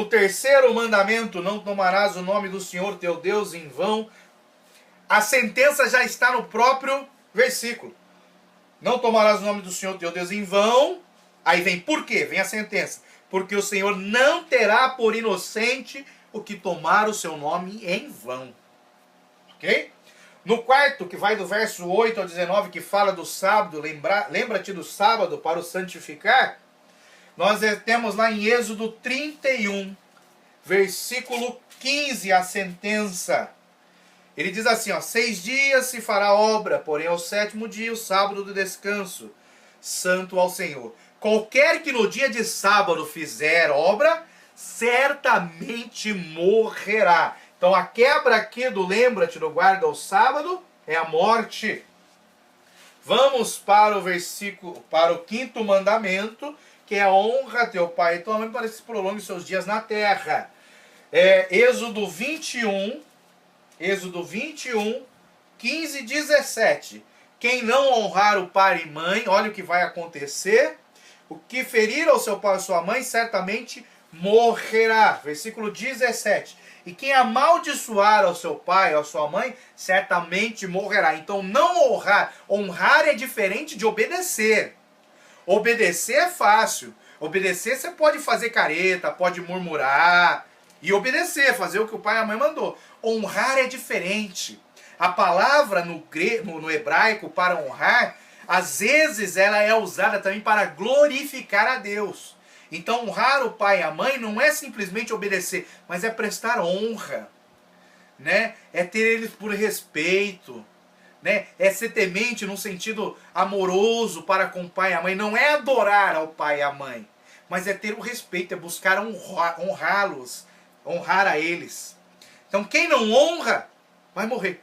Speaker 1: terceiro mandamento, não tomarás o nome do Senhor teu Deus em vão, a sentença já está no próprio versículo. Não tomarás o nome do Senhor teu Deus em vão. Aí vem por quê? Vem a sentença. Porque o Senhor não terá por inocente o que tomar o seu nome em vão. Ok? No quarto, que vai do verso 8 ao 19, que fala do sábado, lembra-te do sábado para o santificar, nós temos lá em Êxodo 31, versículo 15, a sentença. Ele diz assim, ó: 6 dias se fará obra, porém ao 7º dia, o sábado do descanso, santo ao Senhor. Qualquer que no dia de sábado fizer obra, certamente morrerá. Então a quebra aqui do lembra-te do guarda ao sábado é a morte. Vamos para o versículo, para o 5º mandamento, que é: honra teu pai e tua mãe para que se prolongue os seus dias na terra. Êxodo 21, 15 e 17. Quem não honrar o pai e mãe, olha o que vai acontecer. O que ferir ao seu pai ou sua mãe, certamente morrerá. Versículo 17. E quem amaldiçoar ao seu pai ou à sua mãe, certamente morrerá. Então não honrar. Honrar é diferente de obedecer. Obedecer é fácil. Obedecer você pode fazer careta, pode murmurar e obedecer, fazer o que o pai e a mãe mandou. Honrar é diferente. A palavra no hebraico para honrar, às vezes ela é usada também para glorificar a Deus. Então honrar o pai e a mãe não é simplesmente obedecer, mas é prestar honra, né? É ter eles por respeito, né? É ser temente no sentido amoroso para com o pai e a mãe. Não é adorar ao pai e à mãe, mas é ter o respeito, é buscar honrá-los, honrar a eles. Então quem não honra vai morrer.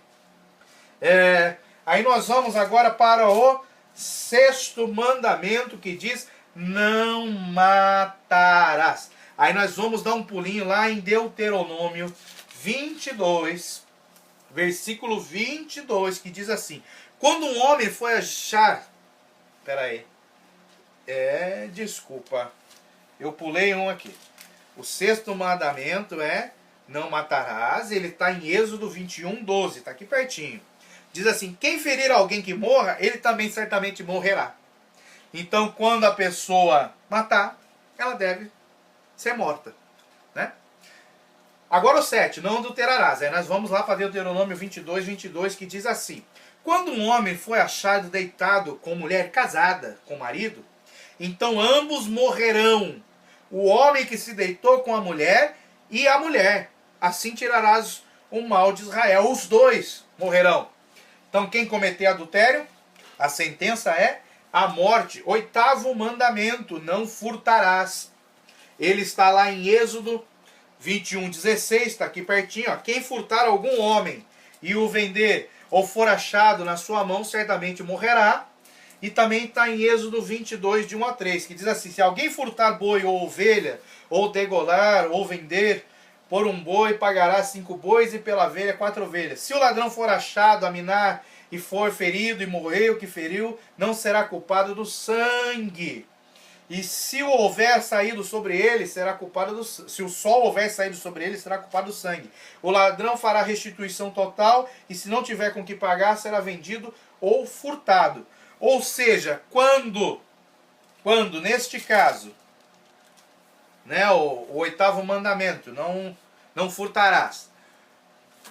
Speaker 1: Aí nós vamos agora para o 6º mandamento, que diz: não matarás. Aí nós vamos dar um pulinho lá em Deuteronômio 22, versículo 22, que diz assim: quando um homem foi achar... Desculpa, eu pulei um aqui. O 6º mandamento é não matarás. Ele está em Êxodo 21, 12, está aqui pertinho. Diz assim: quem ferir alguém que morra, ele também certamente morrerá. Então, quando a pessoa matar, ela deve ser morta, né? Agora o 7, não adulterarás. Aí nós vamos lá para Deuteronômio 22, 22, que diz assim: quando um homem foi achado deitado com mulher casada, com marido, então ambos morrerão, o homem que se deitou com a mulher e a mulher. Assim tirarás o mal de Israel. Os dois morrerão. Então quem cometer adultério, a sentença é a morte. 8º mandamento: não furtarás. Ele está lá em Êxodo 21, 16, está aqui pertinho. Ó. Quem furtar algum homem e o vender ou for achado na sua mão, certamente morrerá. E também está em Êxodo 22, de 1 a 3, que diz assim: se alguém furtar boi ou ovelha, ou degolar, ou vender, por um boi pagará 5 bois e pela ovelha 4 ovelhas. Se o ladrão for achado a minar e for ferido e morreu o que feriu, não será culpado do sangue. E se houver saído sobre ele, será culpado do... Se o sol houver saído sobre ele, será culpado do sangue. O ladrão fará restituição total, e se não tiver com que pagar, será vendido ou furtado. Ou seja, quando neste caso, né, o 8º mandamento, não furtarás.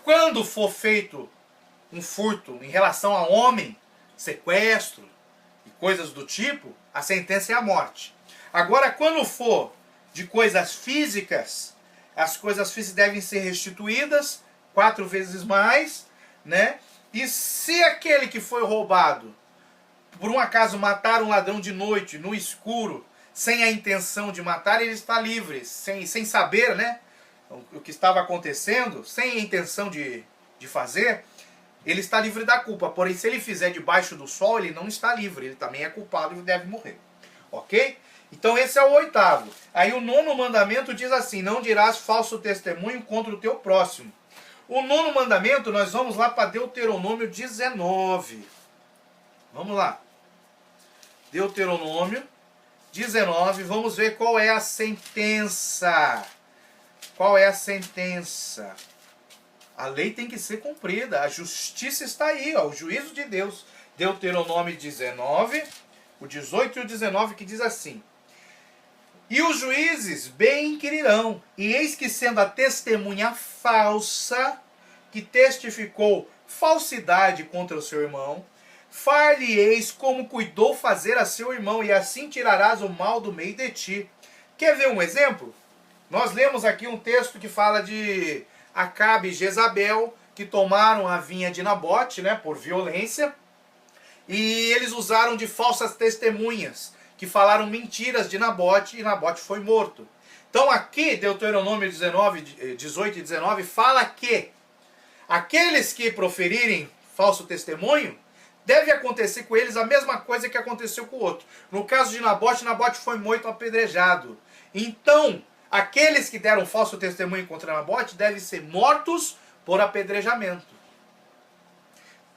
Speaker 1: Quando for feito um furto em relação a homem, sequestro e coisas do tipo, a sentença é a morte. Agora, quando for de coisas físicas, as coisas físicas devem ser restituídas 4 vezes mais, né? E se aquele que foi roubado, por um acaso matar um ladrão de noite, no escuro, sem a intenção de matar, ele está livre, sem saber, né, o que estava acontecendo, sem a intenção de fazer, ele está livre da culpa. Porém, se ele fizer debaixo do sol, ele não está livre, ele também é culpado e deve morrer. Ok? Então esse é o 8º. Aí o 9º mandamento diz assim: não dirás falso testemunho contra o teu próximo. O 9º mandamento, nós vamos lá para Deuteronômio 19. Vamos lá. Deuteronômio 19, vamos ver qual é a sentença. Qual é a sentença? A lei tem que ser cumprida, a justiça está aí, ó, o juízo de Deus. Deuteronômio 19, o 18 e o 19, que diz assim: e os juízes bem inquirirão, e eis que sendo a testemunha falsa, que testificou falsidade contra o seu irmão, far-lhe-eis como cuidou fazer a seu irmão, e assim tirarás o mal do meio de ti. Quer ver um exemplo? Nós lemos aqui um texto que fala de Acabe e Jezabel, que tomaram a vinha de Nabote, né, por violência, e eles usaram de falsas testemunhas, que falaram mentiras de Nabote, e Nabote foi morto. Então aqui, Deuteronômio 19, 18 e 19, fala que aqueles que proferirem falso testemunho, deve acontecer com eles a mesma coisa que aconteceu com o outro. No caso de Nabote, Nabote foi morto apedrejado. Então, aqueles que deram falso testemunho contra Nabote devem ser mortos por apedrejamento.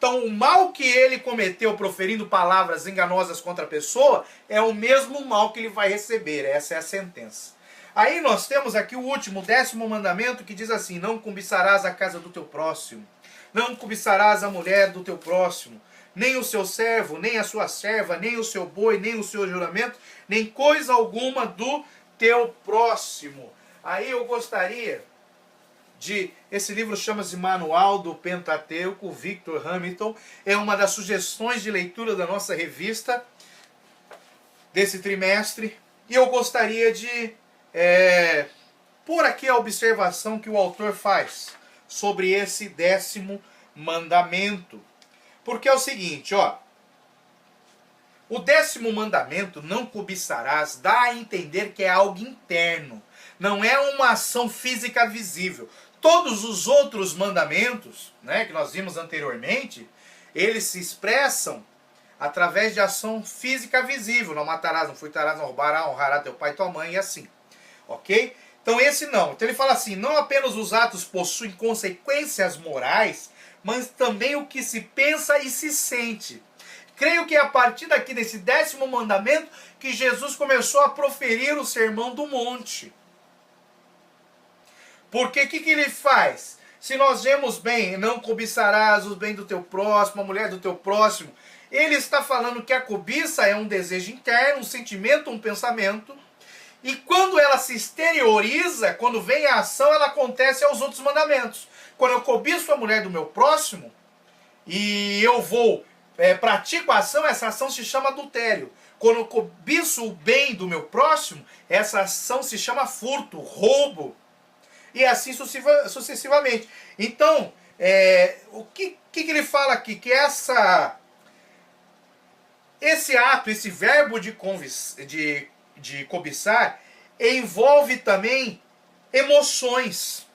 Speaker 1: Então o mal que ele cometeu proferindo palavras enganosas contra a pessoa é o mesmo mal que ele vai receber. Essa é a sentença. Aí nós temos aqui o último, o 10º mandamento, que diz assim: não cobiçarás a casa do teu próximo, não cobiçarás a mulher do teu próximo, nem o seu servo, nem a sua serva, nem o seu boi, nem o seu juramento, nem coisa alguma do teu próximo. Aí eu gostaria esse livro chama-se Manual do Pentateuco, Victor Hamilton, é uma das sugestões de leitura da nossa revista desse trimestre, e eu gostaria de pôr aqui a observação que o autor faz sobre esse 10º mandamento. Porque é o seguinte, ó, o 10º mandamento, não cobiçarás, dá a entender que é algo interno, não é uma ação física visível. Todos os outros mandamentos, né, que nós vimos anteriormente, eles se expressam através de ação física visível. Não matarás, não furtarás, não roubarás, honrará teu pai e tua mãe, e assim. Ok? Então esse não. Então ele fala assim: não apenas os atos possuem consequências morais, mas também o que se pensa e se sente. Creio que é a partir daqui desse 10º mandamento que Jesus começou a proferir o Sermão do Monte. Porque o que ele faz? Se nós vemos bem, não cobiçarás os bens do teu próximo, a mulher do teu próximo, ele está falando que a cobiça é um desejo interno, um sentimento, um pensamento, e quando ela se exterioriza, quando vem a ação, ela acontece aos outros mandamentos. Quando eu cobiço a mulher do meu próximo, e eu pratico a ação, essa ação se chama adultério. Quando eu cobiço o bem do meu próximo, essa ação se chama furto, roubo. E assim sucessivamente. Então, o que ele fala aqui? Que esse ato, esse verbo de cobiçar, envolve também emoções.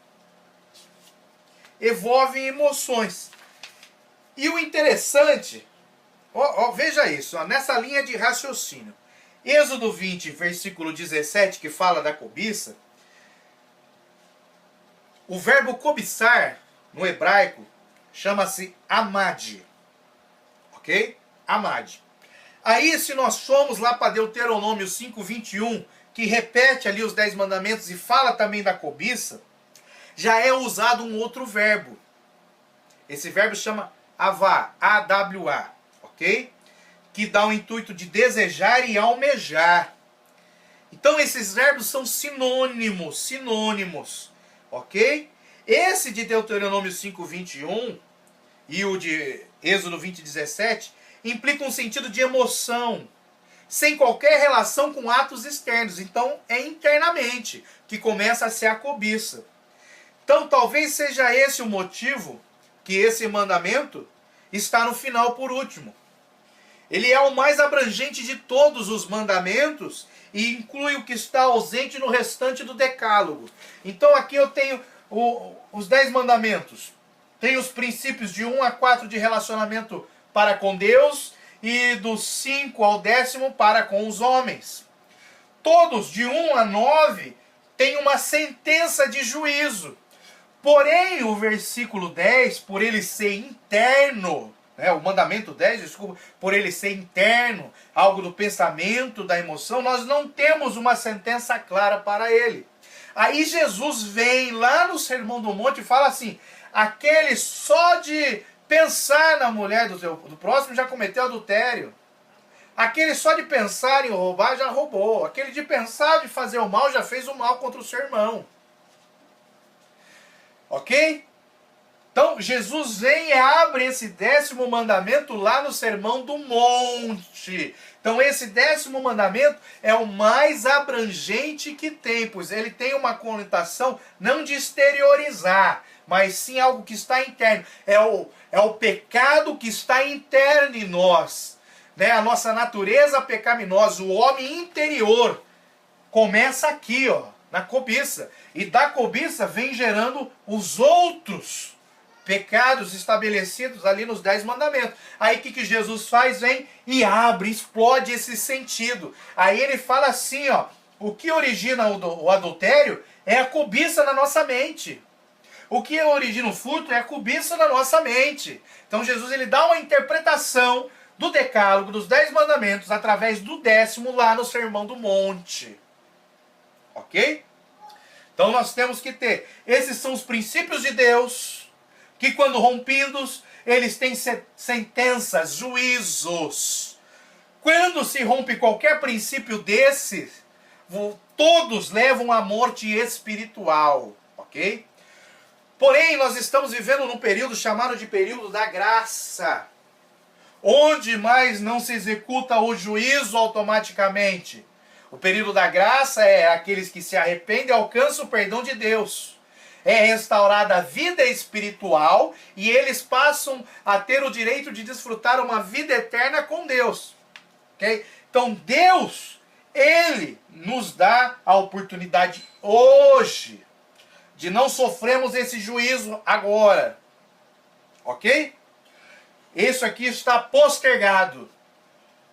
Speaker 1: Envolve emoções. E o interessante, veja isso, nessa linha de raciocínio. Êxodo 20, versículo 17, que fala da cobiça, o verbo cobiçar, no hebraico, chama-se amad. Ok? Amad. Aí, se nós formos lá para Deuteronômio 5:21, que repete ali os 10 mandamentos e fala também da cobiça, já é usado um outro verbo. Esse verbo chama avá, A-W-A, ok? Que dá o intuito de desejar e almejar. Então, esses verbos são sinônimos. Ok? Esse de Deuteronômio 5:21 e o de Êxodo 20:17 implica um sentido de emoção, sem qualquer relação com atos externos. Então é internamente que começa a ser a cobiça. Então talvez seja esse o motivo que esse mandamento está no final por último. Ele é o mais abrangente de todos os mandamentos e inclui o que está ausente no restante do decálogo. Então aqui eu tenho os 10 mandamentos. Tem os princípios de 1 a 4 de relacionamento para com Deus e do 5 ao 10º para com os homens. Todos de 1 a 9 têm uma sentença de juízo. Porém, o versículo 10, por ele ser interno, o mandamento 10, desculpa, por ele ser interno, algo do pensamento, da emoção, nós não temos uma sentença clara para ele. Aí Jesus vem lá no Sermão do Monte e fala assim: aquele só de pensar na mulher do próximo já cometeu adultério. Aquele só de pensar em roubar já roubou. Aquele de pensar de fazer o mal já fez o mal contra o seu irmão. Ok? Então, Jesus vem e abre esse 10º mandamento lá no Sermão do Monte. Então, esse 10º mandamento é o mais abrangente que tem, pois ele tem uma conotação não de exteriorizar, mas sim algo que está interno. É o pecado que está interno em nós. A nossa natureza pecaminosa, o homem interior, começa aqui, na cobiça. E da cobiça vem gerando os outros pecados estabelecidos ali nos 10 mandamentos. Aí o que Jesus faz? Vem e abre, explode esse sentido. Aí ele fala assim, o que origina o adultério é a cobiça na nossa mente. O que origina o furto é a cobiça na nossa mente. Então Jesus ele dá uma interpretação do decálogo, dos 10 mandamentos, através do 10º lá no Sermão do Monte. Ok? Então nós temos que ter, esses são os princípios de Deus, que quando rompidos, eles têm sentenças, juízos. Quando se rompe qualquer princípio desses, todos levam à morte espiritual, ok? Porém, nós estamos vivendo num período chamado de período da graça, onde mais não se executa o juízo automaticamente. O período da graça é aqueles que se arrependem e alcançam o perdão de Deus. É restaurada a vida espiritual e eles passam a ter o direito de desfrutar uma vida eterna com Deus. Okay? Então Deus, Ele nos dá a oportunidade hoje de não sofrermos esse juízo agora. Ok? Isso aqui está postergado.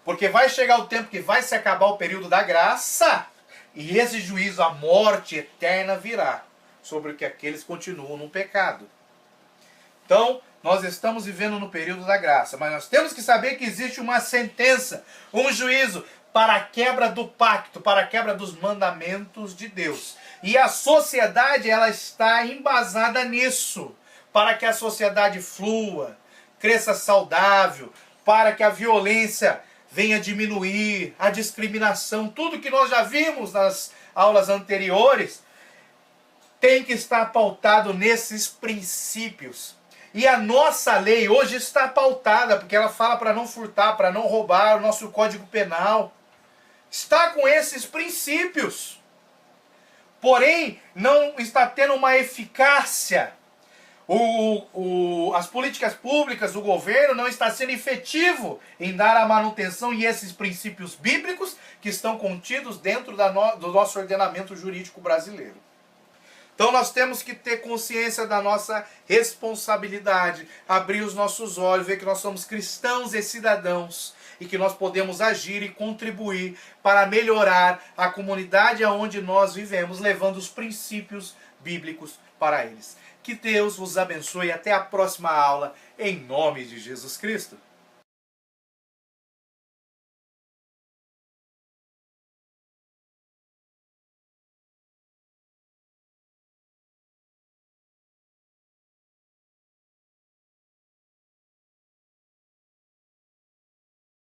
Speaker 1: Porque vai chegar o tempo que vai se acabar o período da graça e esse juízo, a morte eterna virá sobre o que aqueles continuam no pecado. Então, nós estamos vivendo no período da graça, mas nós temos que saber que existe uma sentença, um juízo para a quebra do pacto, para a quebra dos mandamentos de Deus. E a sociedade, ela está embasada nisso, para que a sociedade flua, cresça saudável, para que a violência venha diminuir, a discriminação, tudo que nós já vimos nas aulas anteriores, tem que estar pautado nesses princípios. E a nossa lei hoje está pautada, porque ela fala para não furtar, para não roubar, o nosso Código Penal está com esses princípios. Porém, não está tendo uma eficácia. As políticas públicas, o governo não está sendo efetivo em dar a manutenção e esses princípios bíblicos que estão contidos dentro do nosso ordenamento jurídico brasileiro. Então nós temos que ter consciência da nossa responsabilidade, abrir os nossos olhos, ver que nós somos cristãos e cidadãos e que nós podemos agir e contribuir para melhorar a comunidade onde nós vivemos, levando os princípios bíblicos para eles. Que Deus vos abençoe e até a próxima aula, em nome de Jesus Cristo.